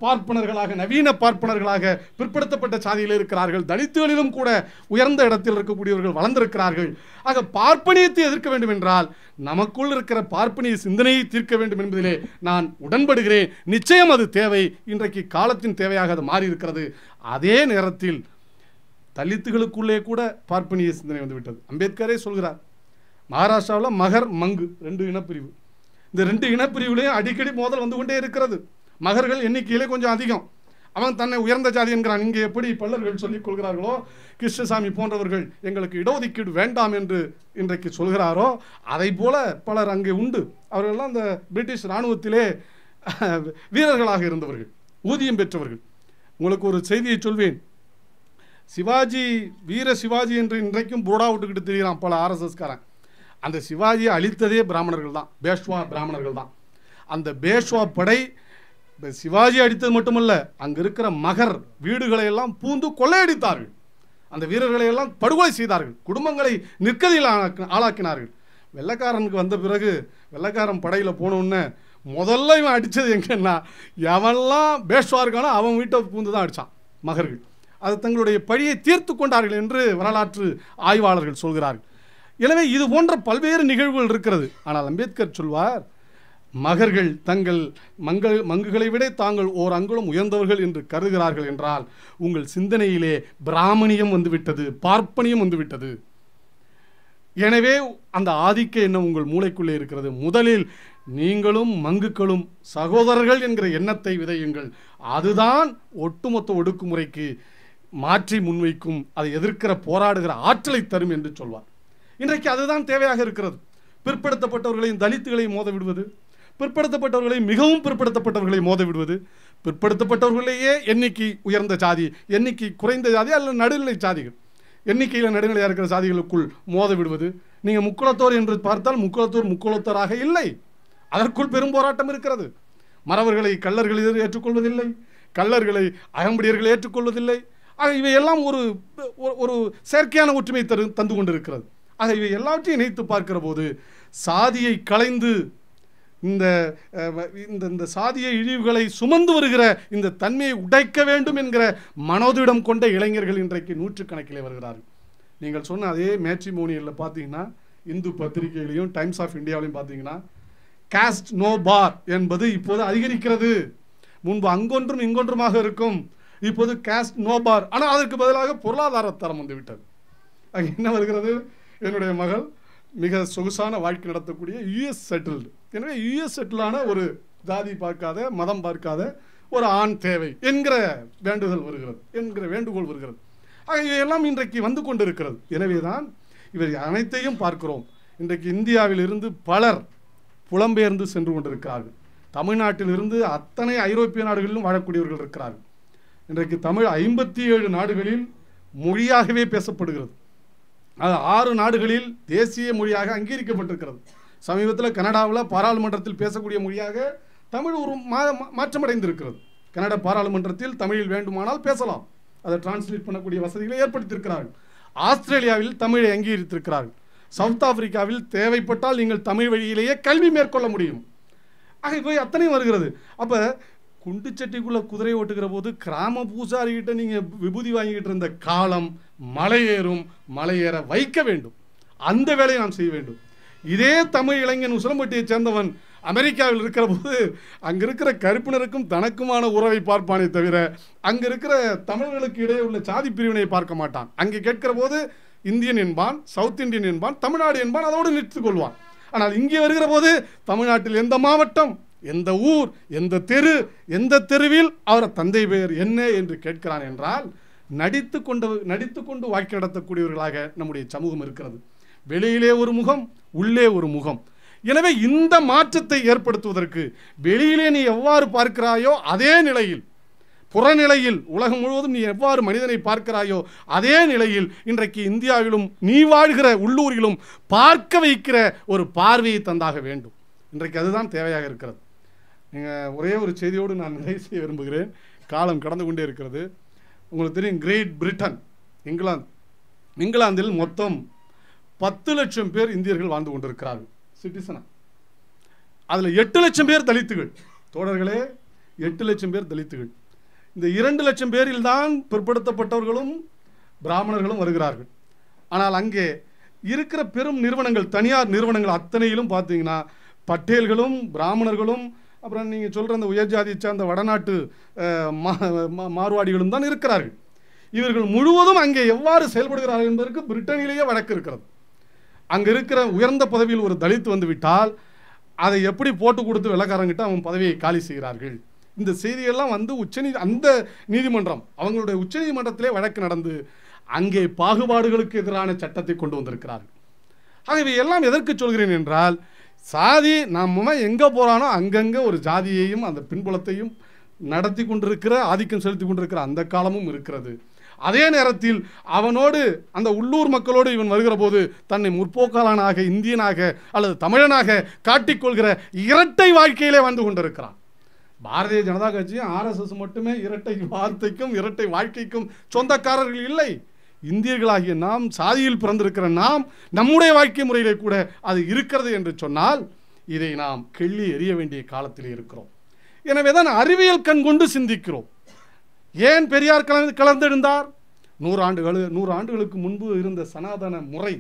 பார்ப்பனர்களாக, நவீன பார்ப்பனர்களாக பிற்படுத்தப்பட்ட சாதியில் இருக்கிறார்கள். தலித்துகளிலும் கூட உயர்ந்த இடத்தில் இருக்கக்கூடியவர்கள் வளர்ந்திருக்கிறார்கள். ஆக பார்ப்பனியத்தை எதிர்க்க வேண்டும் என்றால் நமக்குள் இருக்கிற பார்ப்பனிய சிந்தனையை தீர்க்க வேண்டும் என்பதிலே நான் உடன்படுகிறேன். நிச்சயம் அது தேவை. இன்றைக்கு காலத்தின் தேவையாக அது மாறி இருக்கிறது. அதே நேரத்தில் தலித்துகளுக்குள்ளே கூட பார்ப்பனிய சிந்தனை வந்துவிட்டது. அம்பேத்கரே சொல்கிறார், மகாராஷ்டிராவில் மகர், மங்கு 2 இனப்பிரிவு. இந்த 2 இனப்பிரிவுலையும் அடிக்கடி மோதல் வந்து கொண்டே இருக்கிறது. மகர்கள் எண்ணிக்கையிலே கொஞ்சம் அதிகம். அவன் தன்னை உயர்ந்த ஜாதி என்கிறான். இங்கே எப்படி பல்லர்கள் சொல்லிக் கொள்கிறார்களோ, கிருஷ்ணசாமி போன்றவர்கள் எங்களுக்கு இடஒதுக்கீடு வேண்டாம் என்று இன்றைக்கு சொல்கிறாரோ, அதை போல பலர் அங்கே உண்டு. அவர்களெல்லாம் அந்த பிரிட்டிஷ் இராணுவத்திலே வீரர்களாக இருந்தவர்கள், ஊதியம் பெற்றவர்கள். உங்களுக்கு ஒரு செய்தியை சொல்வேன். சிவாஜி, வீர சிவாஜி என்று இன்றைக்கும் போர்டா விட்டுக்கிட்டு தெரிகிறான் பல ஆர்எஸ்எஸ்காரன். அந்த சிவாஜியை அழித்ததே பிராமணர்கள் தான், பேஷ்வா பிராமணர்கள் தான். அந்த பேஷ்வா படை சிவாஜி அடித்தது மட்டுமல்ல, அங்கே இருக்கிற மகர் வீடுகளை எல்லாம் பூந்து கொள்ளையடித்தார்கள். அந்த வீரர்களை எல்லாம் படுகொலை செய்தார்கள். குடும்பங்களை நிற்கதியில் ஆளாக்கினார்கள். வெள்ளைக்காரனுக்கு வந்த பிறகு, வெள்ளைக்காரன் படையில் போனோன்னே முதல்ல இவன் அடித்தது எங்கன்னா, எவன்லாம் பேஷ்வா இருக்கானோ அவன் வீட்டை பூந்து தான் அடித்தான் மகர்கள். அது தங்களுடைய பழியை தீர்த்து கொண்டார்கள் என்று வரலாற்று ஆய்வாளர்கள் சொல்கிறார்கள். எனவே இது போன்ற பல்வேறு நிகழ்வுகள் இருக்கிறது. ஆனால் அம்பேத்கர் சொல்வார், மகர்கள் தங்கள் மங்குகளை விட தாங்கள் ஓர் அங்குலம் உயர்ந்தவர்கள் என்று கருதுகிறார்கள் என்றால் உங்கள் சிந்தனையிலே பிராமணியம் வந்துவிட்டது, பார்ப்பனியம் வந்துவிட்டது. எனவே அந்த ஆதிக்க எண்ணம் உங்கள் மூளைக்குள்ளே இருக்கிறது. முதலில் நீங்களும் மங்குக்களும் சகோதரர்கள் என்கிற எண்ணத்தை விதையுங்கள். அதுதான் ஒட்டுமொத்த ஒடுக்குமுறைக்கு மாற்றி முன்வைக்கும், அதை எதிர்க்கிற போராடுகிற ஆற்றலை தரும் என்று சொல்வார். இன்றைக்கு அதுதான் தேவையாக இருக்கிறது. பிற்படுத்தப்பட்டவர்களையும் தலித்துகளையும் மோத விடுவது, பிற்படுத்தப்பட்டவர்களையும் மிகவும் பிற்படுத்தப்பட்டவர்களையும் மோத விடுவது, பிற்படுத்தப்பட்டவர்களையே எண்ணிக்கை உயர்ந்த சாதி, எண்ணிக்கை குறைந்த சாதி அல்லது நடுநிலை சாதிகள், எண்ணிக்கையில் நடுநிலையாக இருக்கிற சாதிகளுக்குள் மோத விடுவது. நீங்கள் முக்குளத்தோர் என்று பார்த்தால் முக்குளத்தோர் முக்குளத்தோராக இல்லை. அதற்குள் பெரும் போராட்டம் இருக்கிறது. மறவர்களை கள்ளர்கள் ஏற்றுக்கொள்வதில்லை, கள்ளர்களை அகம்படியர்கள் ஏற்றுக்கொள்வதில்லை. ஆக இவையெல்லாம் ஒரு ஒரு செயற்கையான ஒற்றுமை தந்து கொண்டிருக்கிறது. ஆக இவை எல்லாவற்றையும் இணைத்து பார்க்கிற போது சாதியை களைந்து இந்த சாதிய இழிவுகளை சுமந்து வருகிற இந்த தன்மையை உடைக்க வேண்டும் என்கிற மனோதிடம் கொண்ட இளைஞர்கள் இன்றைக்கு நூற்றுக்கணக்கிலே வருகிறார்கள். நீங்கள் சொன்ன அதே மேட்ரிமோனியலில் பார்த்தீங்கன்னா, இந்து பத்திரிகையிலையும் டைம்ஸ் ஆஃப் இந்தியாவிலையும் பார்த்தீங்கன்னா, காஸ்ட் நோ பார் என்பது இப்போது அதிகரிக்கிறது. முன்பு அங்கொன்றும் இங்கொன்றுமாக இருக்கும், இப்போது காஸ்ட் நோ பார். ஆனால் அதற்கு பதிலாக பொருளாதார தரம் வந்துவிட்டது. அங்கே என்ன வருகிறது? என்னுடைய மகள் மிக சொகுசான வாழ்க்கை நடத்தக்கூடிய யுஎஸ் செட்டில்டு. எனவே யுஎஸ் செட்டிலான ஒரு ஜாதி பார்க்காத, மதம் பார்க்காத ஒரு ஆண் தேவை என்கிற வேண்டுதல் வருகிறது, என்கிற வேண்டுகோள் வருகிறது. ஆக இவையெல்லாம் இன்றைக்கு வந்து கொண்டிருக்கிறது. எனவே தான் இவை அனைத்தையும் பார்க்கிறோம். இன்றைக்கு இந்தியாவில் இருந்து பலர் புலம்பெயர்ந்து சென்று கொண்டிருக்கிறார்கள். தமிழ்நாட்டிலிருந்து அத்தனை ஐரோப்பிய நாடுகளிலும் வாழக்கூடியவர்கள் இருக்கிறார்கள். இன்றைக்கு தமிழ் 57 நாடுகளில் மொழியாகவே பேசப்படுகிறது. அது 6 நாடுகளில் தேசிய மொழியாக அங்கீகரிக்கப்பட்டிருக்கிறது. சமீபத்தில் கனடாவில் பாராளுமன்றத்தில் பேசக்கூடிய மொழியாக தமிழ் ஒரு மாற்றமடைந்திருக்கிறது. கனடா பாராளுமன்றத்தில் தமிழில் வேண்டுமானால் பேசலாம், அதை டிரான்ஸ்லேட் பண்ணக்கூடிய வசதிகளை ஏற்படுத்தியிருக்கிறார்கள். ஆஸ்திரேலியாவில் தமிழை அங்கீகரித்திருக்கிறார்கள். சவுத் ஆப்பிரிக்காவில் தேவைப்பட்டால் நீங்கள் தமிழ் வழியிலேயே கல்வி மேற்கொள்ள முடியும். ஆக போய் அத்தனையும் வருகிறது. அப்போ குண்டுச்சட்டிக்குள்ளே குதிரை ஓட்டுகிற போது கிராம பூசாரிகிட்ட நீங்கள் விபூதி வாங்கிக்கிட்டு இருந்த காலம் மலையேறும், மலையேற வைக்க வேண்டும். அந்த வேலையை நாம் செய்ய வேண்டும். இதே தமிழ் இளைஞன் உசிலம்பட்டியை சேர்ந்தவன் அமெரிக்காவில் இருக்கிற போது அங்கே இருக்கிற கருப்பினருக்கும் தனக்குமான உறவை பார்ப்பானே தவிர அங்கே இருக்கிற தமிழர்களுக்கு இடையே உள்ள சாதி பிரிவினை பார்க்க மாட்டான். அங்கே கேட்கிற போது இந்தியன் என்பான், சவுத் இந்தியன் என்பான், தமிழ்நாடு என்பான், அதோடு நிறுத்திக் கொள்வான். ஆனால் இங்கே வருகிற போது தமிழ்நாட்டில் எந்த மாவட்டம், எந்த ஊர், எந்த தெரு, எந்த தெருவில் அவர் தந்தை பெயர் என்ன என்று கேட்கிறான் என்றால் நடித்து கொண்டு வாழ்க்கை நடத்தக்கூடியவர்களாக நம்முடைய சமூகம் இருக்கிறது. வெளியிலே ஒரு முகம், உள்ளே ஒரு முகம். எனவே இந்த மாற்றத்தை ஏற்படுத்துவதற்கு வெளியிலே நீ எவ்வாறு பார்க்கிறாயோ அதே நிலையில், புறநிலையில் உலகம் முழுவதும் நீ எவ்வாறு மனிதனை பார்க்கிறாயோ அதே நிலையில் இன்றைக்கு இந்தியாவிலும் நீ வாழ்கிற உள்ளூரிலும் பார்க்க வைக்கிற ஒரு பார்வையை தந்தாக வேண்டும். இன்றைக்கு அதுதான் தேவையாக இருக்கிறது. நீங்கள் ஒரே ஒரு செய்தியோடு நான் நிறைவு செய்ய விரும்புகிறேன். காலம் கடந்து கொண்டே இருக்கிறது. உங்களுக்கு தெரியும், கிரேட் பிரிட்டன், இங்கிலாந்தில் மொத்தம் 10 லட்சம் பேர் இந்தியர்கள் வாழ்ந்து கொண்டிருக்கிறார்கள் சிட்டிசனா. அதில் 8 லட்சம் பேர் தலித்துகள். தோழர்களே, 8 லட்சம் பேர் தலித்துகள். இந்த 2 லட்சம் பேரில் தான் பிற்படுத்தப்பட்டவர்களும் பிராமணர்களும் வருகிறார்கள். ஆனால் அங்கே இருக்கிற பெரும் நிறுவனங்கள், தனியார் நிறுவனங்கள் அத்தனையிலும் பார்த்தீங்கன்னா பட்டேல்களும் பிராமணர்களும் அப்புறம் நீங்கள் சொல்கிற அந்த உயர்ஜாதியை சார்ந்த வடநாட்டு மார்வாடிகளும் தான் இருக்கிறார்கள். இவர்கள் முழுவதும் அங்கே எவ்வாறு செயல்படுகிறார்கள் என்பதற்கு பிரிட்டனிலேயே வழக்கு இருக்கிறது. அங்கே இருக்கிற உயர்ந்த பதவியில் ஒரு தலித் வந்து விட்டால் அதை எப்படி போட்டு கொடுத்து வெள்ளக்காரங்கிட்ட அவன் பதவியை காலி செய்கிறார்கள். இந்த செய்தியெல்லாம் வந்து அந்த நீதிமன்றம், அவங்களுடைய உச்சநீதிமன்றத்திலே வழக்கு நடந்து அங்கே பாகுபாடுகளுக்கு எதிரான சட்டத்தை கொண்டு வந்திருக்கிறார்கள். ஆகவே எல்லாம் எதற்கு சொல்கிறேன் என்றால், சாதி நம்ம எங்கே போகிறானோ அங்கங்கே ஒரு ஜாதியையும் அந்த பின்புலத்தையும் நடத்தி கொண்டிருக்கிற, ஆதிக்கம் செலுத்தி கொண்டிருக்கிற அந்த காலமும் இருக்கிறது. அதே நேரத்தில் அவனோடு அந்த உள்ளூர் மக்களோடு இவன் வருகிற போது தன்னை முற்போக்காளனாக, இந்தியனாக அல்லது தமிழனாக காட்டிக்கொள்கிற இரட்டை வாழ்க்கையிலே வந்து கொண்டிருக்கிறான். பாரதிய ஜனதா கட்சியும் RSS மட்டுமே இரட்டை வார்த்தைக்கும் இரட்டை வாழ்க்கைக்கும் சொந்தக்காரர்கள் இல்லை. இந்தியர்களாகிய நாம், சாதியில் பிறந்திருக்கிற நாம், நம்முடைய வாழ்க்கை முறையிலே கூட அது இருக்கிறது என்று சொன்னால் இதை நாம் கிள்ளி எறிய வேண்டிய காலத்தில் இருக்கிறோம். எனவே தான் அறிவியல் கண் கொண்டு சிந்திக்கிறோம். ஏன் பெரியார் கலந்தெழுந்தார்? 100 ஆண்டுகளுக்கு முன்பு இருந்த சனாதன முறை,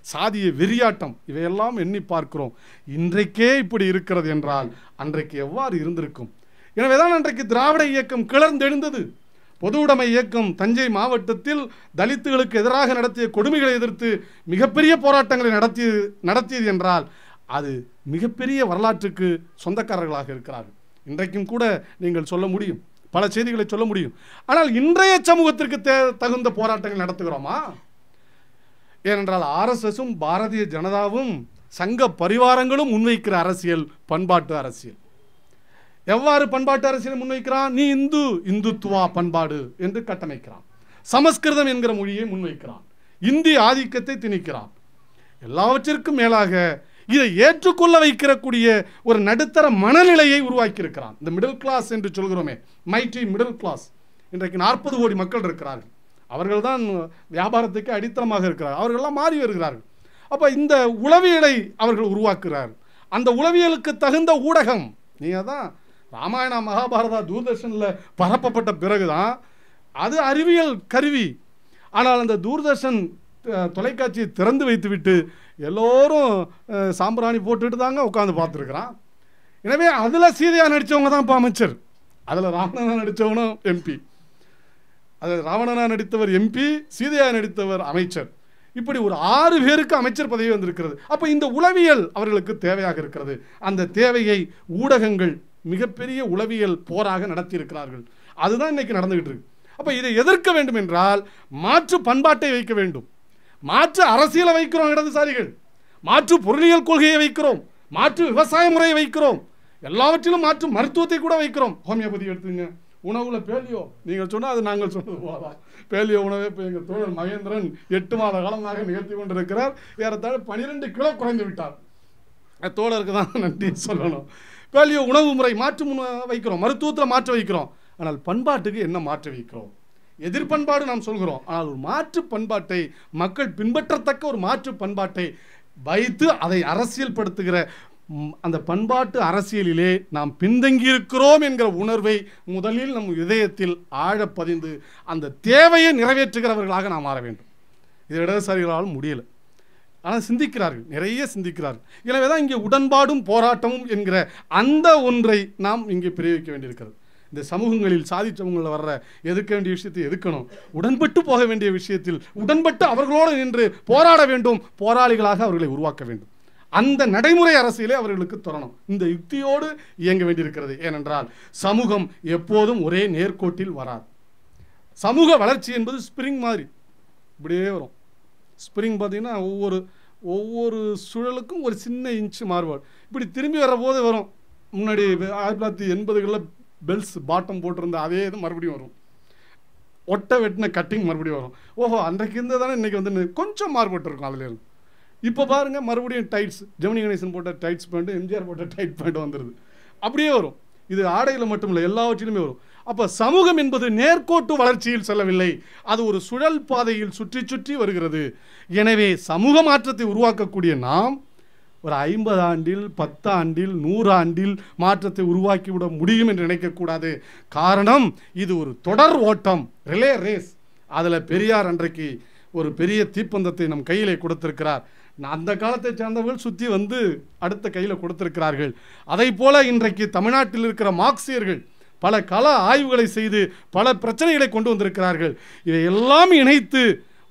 சாதிய வெறியாட்டம், இவையெல்லாம் எண்ணி பார்க்கிறோம். இன்றைக்கே இப்படி இருக்கிறது என்றால் அன்றைக்கு எவ்வாறு இருந்திருக்கும்? எனவேதான் அன்றைக்கு திராவிட இயக்கம் கிளர்ந்தெழுந்தது. பொது உடைமை இயக்கம் தஞ்சை மாவட்டத்தில் தலித்துகளுக்கு எதிராக நடத்திய கொடுமைகளை எதிர்த்து மிகப்பெரிய போராட்டங்களை நடத்தியது என்றால் அது மிகப்பெரிய வரலாற்றுக்கு சொந்தக்காரர்களாக இருக்கிறார்கள். இன்றைக்கும் கூட நீங்கள் சொல்ல முடியும், பல செய்திகளை சொல்ல முடியும். ஆனால் இன்றைய சமூகத்திற்கு தகுந்த போராட்டங்கள் நடத்துகிறோமா? ஏனென்றால் RSSும் பாரதிய ஜனதாவும் சங்க பரிவாரங்களும் முன்வைக்கிற அரசியல் பண்பாட்டு அரசியல். எவ்வாறு பண்பாட்டு அரசியலை முன்வைக்கிறான்? நீ இந்துத்துவா பண்பாடு என்று கட்டமைக்கிறான். சமஸ்கிருதம் என்கிற மொழியை முன்வைக்கிறான். இந்தி ஆதிக்கத்தை திணிக்கிறான். எல்லாவற்றிற்கும் மேலாக இதை ஏற்றுக்கொள்ள வைக்கக்கூடிய ஒரு நடுத்தர மனநிலையை உருவாக்கி இருக்கிறான். இந்த மிடில் கிளாஸ் என்று சொல்கிறோமே, மைட்டி மிடில் கிளாஸ். இன்றைக்கு 40 கோடி மக்கள் இருக்கிறார்கள். அவர்கள் தான் வியாபாரத்துக்கு அடித்தளமாக இருக்கிறார்கள். அவர்களெல்லாம் மாறி வருகிறார்கள். அப்போ இந்த உளவியலை அவர்கள் உருவாக்குகிறார்கள். அந்த உளவியலுக்கு தகுந்த ஊடகம், நீங்கள் தான் ராமாயணா மகாபாரதா தூர்தர்ஷனில் பரப்பப்பட்ட பிறகுதான் அது அறிவியல் கருவி. ஆனால் அந்த தூர்தர்ஷன் தொலைக்காட்சியை திறந்து வைத்துவிட்டு எல்லோரும் சாம்பிராணி போட்டுட்டு தாங்க உட்காந்து பார்த்துருக்குறான். எனவே அதில் சீதையாக நடித்தவங்க தான் இப்போ அமைச்சர், அதில் ராவணனாக நடித்தவனும் MP, அதில் ராவணனாக நடித்தவர் MP, சீதையாக நடித்தவர் அமைச்சர். இப்படி ஒரு 6 பேருக்கு அமைச்சர் பதவி வந்திருக்கிறது. அப்போ இந்த உளவியல் அவர்களுக்கு தேவையாக இருக்கிறது. அந்த தேவையை ஊடகங்கள் மிகப்பெரிய உளவியல் போராக நடத்தியிருக்கிறார்கள். அதுதான் இன்னைக்கு நடந்துகிட்டு இருக்கு. அப்போ இதை எதிர்க்க வேண்டும் என்றால் மாற்று பண்பாட்டை வைக்க வேண்டும். மாற்று அரசியலை வைக்கிறோம் இடதுசாரிகள், மாற்று பொருளியல் கொள்கையை வைக்கிறோம், மாற்று விவசாய முறையை வைக்கிறோம், எல்லாவற்றிலும் மாற்று மருத்துவத்தை கூட வைக்கிறோம். ஹோமியோபதி எடுத்துங்க, உணவுல பேலியோ நீங்கள் சொன்னால் அது நாங்கள் சொன்னது போதா. பேலியோ உணவை இப்போ எங்கள் தோழர் மகேந்திரன் 8 மாத காலமாக நிகழ்த்தி கொண்டிருக்கிறார். ஏறத்தாழ 12 கிலோ குறைந்து விட்டார். தோழருக்கு தான் நன்றி சொல்லணும். பேலியோ உணவு முறை மாற்று வைக்கிறோம், மருத்துவத்தில் மாற்ற வைக்கிறோம். ஆனால் பண்பாட்டுக்கு என்ன மாற்ற வைக்கிறோம்? எதிர்பண்பாடு நாம் சொல்கிறோம். ஆனால் ஒரு மாற்று பண்பாட்டை, மக்கள் பின்பற்றத்தக்க ஒரு மாற்று பண்பாட்டை வைத்து அதை அரசியல் படுத்துகிற அந்த பண்பாட்டு அரசியலிலே நாம் பின்தங்கியிருக்கிறோம் என்கிற உணர்வை முதலில் நம் இதயத்தில் ஆழப்பதிந்து அந்த தேவையை நிறைவேற்றுகிறவர்களாக நாம் மாற வேண்டும். இது இடதுசாரிகளால் முடியலை. ஆனால் சிந்திக்கிறார்கள், நிறைய சிந்திக்கிறார்கள். எனவே தான் இங்கே உடன்பாடும் போராட்டமும் என்கிற அந்த ஒன்றை நாம் இங்கே பிரயோகிக்க வேண்டியிருக்கிறது. இந்த சமூகங்களில், சாதி சமூகங்களில் வர்ற எதிர்க்க வேண்டிய விஷயத்தை எதுக்கணும், உடன்பட்டு போக வேண்டிய விஷயத்தில் உடன்பட்டு அவர்களோடு நின்று போராட வேண்டும், போராளிகளாக அவர்களை உருவாக்க வேண்டும். அந்த நடைமுறை அரசியலே அவர்களுக்கு தரணும். இந்த யுக்தியோடு இயங்க வேண்டியிருக்கிறது. ஏனென்றால் சமூகம் எப்போதும் ஒரே நேர்கோட்டில் வராது. சமூக வளர்ச்சி என்பது ஸ்பிரிங் மாதிரி இப்படியே வரும். ஸ்பிரிங் பார்த்தீங்கன்னா ஒவ்வொரு சுழலுக்கும் ஒரு சின்ன இன்ச்சு மாறுபாடு. இப்படி திரும்பி வர போது வரும். முன்னாடி 1980களில் பெல்ஸ் பாட்டம் போட்டிருந்த அதே இது மறுபடியும் வரும். ஒட்டை வெட்டின கட்டிங் மறுபடியும் வரும். ஓஹோ, அன்றைக்கு இருந்தது தானே இன்றைக்கி வந்து கொஞ்சம் மாறுபட்டு இருக்கும் அதுலேருந்து. இப்போ பாருங்கள், மறுபடியும் டைட்ஸ், ஜெமினி கணேசன் போட்ட டைட்ஸ் பேண்ட்டு, எம்ஜிஆர் போட்ட டைட் பேண்ட் வந்துடுது. அப்படியே வரும். இது ஆடையில் மட்டும் இல்லை, எல்லாவற்றிலுமே வரும். அப்போ சமூகம் என்பது நேர்கோட்டு வளர்ச்சியில் செல்லவில்லை, அது ஒரு சுழல் பாதையில் சுற்றி சுற்றி வருகிறது. எனவே சமூக மாற்றத்தை உருவாக்கக்கூடிய நாம் ஒரு 50 ஆண்டில் 10 ஆண்டில் 100 ஆண்டில் மாற்றத்தை உருவாக்கிவிட முடியும் என்று நினைக்கக்கூடாது. காரணம், இது ஒரு தொடர் ஓட்டம், ரிலே ரேஸ். அதில் பெரியார் அன்றைக்கு ஒரு பெரிய தீப்பந்தத்தை நம் கையிலே கொடுத்திருக்கிறார். அந்த காலத்தை சார்ந்தவர்கள் சுற்றி வந்து அடுத்த கையில் கொடுத்திருக்கிறார்கள். அதை போல இன்றைக்கு தமிழ்நாட்டில் இருக்கிற மார்க்சியர்கள் பல கள ஆய்வுகளை செய்து பல பிரச்சனைகளை கொண்டு வந்திருக்கிறார்கள். இதையெல்லாம் இணைத்து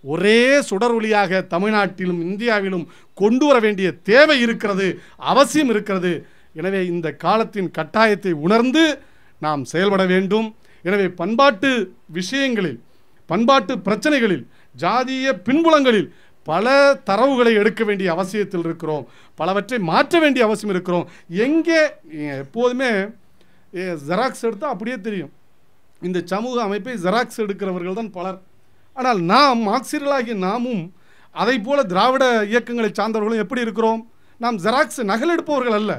ஒரே சுடரொளியாக தமிழ்நாட்டிலும் இந்தியாவிலும் கொண்டு வர வேண்டிய தேவை இருக்கிறது, அவசியம் இருக்கிறது. எனவே இந்த காலத்தின் கட்டாயத்தை உணர்ந்து நாம் செயல்பட வேண்டும். எனவே பண்பாட்டு விஷயங்களில், பண்பாட்டு பிரச்சனைகளில், ஜாதிய பின்புலங்களில் பல தரவுகளை எடுக்க வேண்டிய அவசியத்தில் இருக்கிறோம். பலவற்றை மாற்ற வேண்டிய அவசியம் இருக்கிறோம். எங்கே எப்போதுமே ஜெராக்ஸ் எடுத்தால் அப்படியே தெரியும். இந்த சமூக அமைப்பை ஜெராக்ஸ் எடுக்கிறவர்கள் தான் பலர். ஆனால் நாம் மார்க்சியர்களாகிய நாமும் அதை போல திராவிட இயக்கங்களை சார்ந்தவர்களும் எப்படி இருக்கிறோம்? நாம் ஜெராக்ஸ் நகல் எடுப்பவர்கள் அல்ல,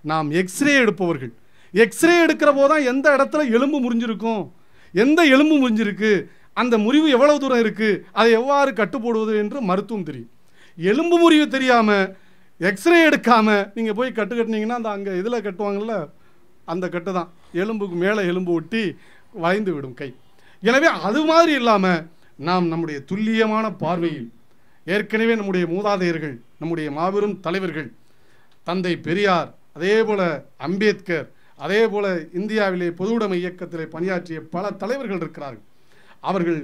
நாம் எக்ஸ்ரே எடுப்பவர்கள். எக்ஸ்ரே எடுக்கிற போதுதான் எந்த இடத்துல எலும்பு முறிஞ்சிருக்கும், எந்த எலும்பு முறிஞ்சிருக்கு, அந்த முறிவு எவ்வளவு தூரம் இருக்குது, அதை எவ்வாறு கட்டுப்போடுவது என்று மருத்துவம் தெரியும். எலும்பு முறிவு தெரியாமல் எக்ஸ்ரே எடுக்காமல் நீங்கள் போய் கட்டுனீங்கன்னா அந்த அங்கே இதில் கட்டுவாங்கள்ல, அந்த கட்டு தான் எலும்புக்கு மேலே எலும்பு ஒட்டி வளைந்து விடும் கை. எனவே அது மாதிரி இல்லாமல் நாம் நம்முடைய துல்லியமான பார்வையில் ஏற்கனவே நம்முடைய மூதாதையர்கள், நம்முடைய மாபெரும் தலைவர்கள், தந்தை பெரியார், அதே போல் அம்பேத்கர், அதே போல் இந்தியாவிலே பொதுவுடைமை இயக்கத்திலே பணியாற்றிய பல தலைவர்கள் இருக்கிறார்கள். அவர்கள்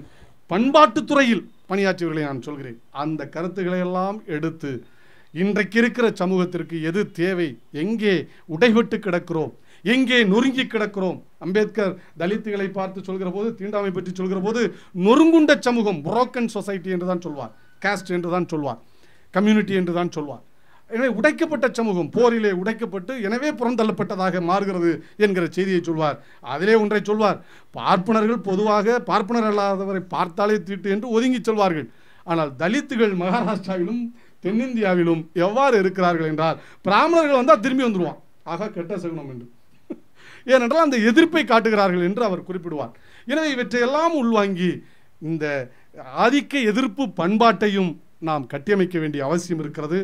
பண்பாட்டுத்துறையில் பணியாற்றியவர்களை நான் சொல்கிறேன். அந்த கருத்துக்களை எல்லாம் எடுத்து இன்றைக்கு இருக்கிற சமூகத்திற்கு எது தேவை, எங்கே உடைபட்டு கிடக்கிறோம், எங்கே நொறுங்கி கிடக்கிறோம். அம்பேத்கர் தலித்துகளை பார்த்து சொல்கிற போது, தீண்டாமை பற்றி சொல்கிற போது நொறுங்குண்ட சமூகம், புரோக்கன் சொசைட்டி என்று தான் சொல்வார், காஸ்ட் என்று தான் சொல்வார், கம்யூனிட்டி என்று தான் சொல்வார். எனவே உடைக்கப்பட்ட சமூகம், போரிலே உடைக்கப்பட்டு எனவே புறந்தள்ளப்பட்டதாக மாறுகிறது என்கிற செய்தியை சொல்வார். அதிலே ஒன்றை சொல்வார், பார்ப்பனர்கள் பொதுவாக பார்ப்பனர் அல்லாதவரை பார்த்தாலே தீட்டு என்று ஒதுங்கி சொல்வார்கள். ஆனால் தலித்துகள் மகாராஷ்டிராவிலும் தென்னிந்தியாவிலும் எவ்வாறு இருக்கிறார்கள் என்றால், பிராமணர்கள் வந்தால் திரும்பி வந்துடுவான், ஆக கெட்ட சகுனம் என்று. ஏனென்றால் அந்த எதிர்ப்பை காட்டுகிறார்கள் என்று அவர் குறிப்பிடுவார். எனவே இவற்றையெல்லாம் உள்வாங்கி இந்த ஆதிக்க எதிர்ப்பு பண்பாட்டையும் நாம் கட்டியமைக்க வேண்டிய அவசியம் இருக்கிறது.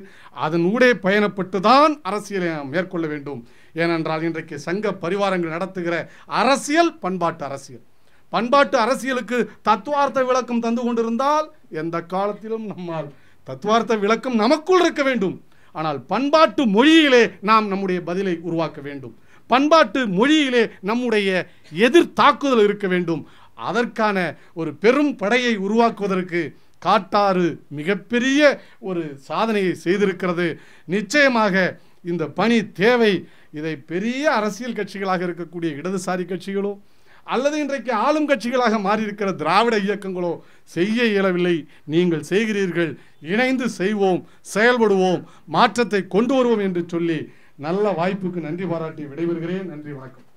அதன் ஊடே பயணப்பட்டு தான் அரசியலை நாம் மேற்கொள்ள வேண்டும். ஏனென்றால் இன்றைக்கு சங்க பரிவாரங்கள் நடத்துகிற அரசியல் பண்பாட்டு அரசியல். பண்பாட்டு அரசியலுக்கு தத்துவார்த்த விளக்கம் தந்து கொண்டிருந்தால் எந்த காலத்திலும் நம்மால் தத்துவார்த்த விளக்கம் நமக்குள் இருக்க வேண்டும். ஆனால் பண்பாட்டு மொழியிலே நாம் நம்முடைய பதிலை உருவாக்க வேண்டும். பண்பாட்டு மொழியிலே நம்முடைய எதிர் தாக்குதல் இருக்க வேண்டும். அதற்கான ஒரு பெரும் படையை உருவாக்குவதற்கு காட்டாறு மிகப்பெரிய ஒரு சாதனையை செய்திருக்கிறது. நிச்சயமாக இந்த பணி தேவை. இதை பெரிய அரசியல் கட்சிகளாக இருக்கக்கூடிய இடதுசாரி கட்சிகளோ அல்லது இன்றைக்கு ஆளும் கட்சிகளாக மாறியிருக்கிற திராவிட இயக்கங்களோ செய்ய இயலவில்லை. நீங்கள் செய்கிறீர்கள். இணைந்து செய்வோம், செயல்படுவோம், மாற்றத்தை கொண்டு வருவோம் என்று சொல்லி நல்ல வாய்ப்புக்கு நன்றி பாராட்டி விடைபெறுகிறேன். நன்றி, வணக்கம்.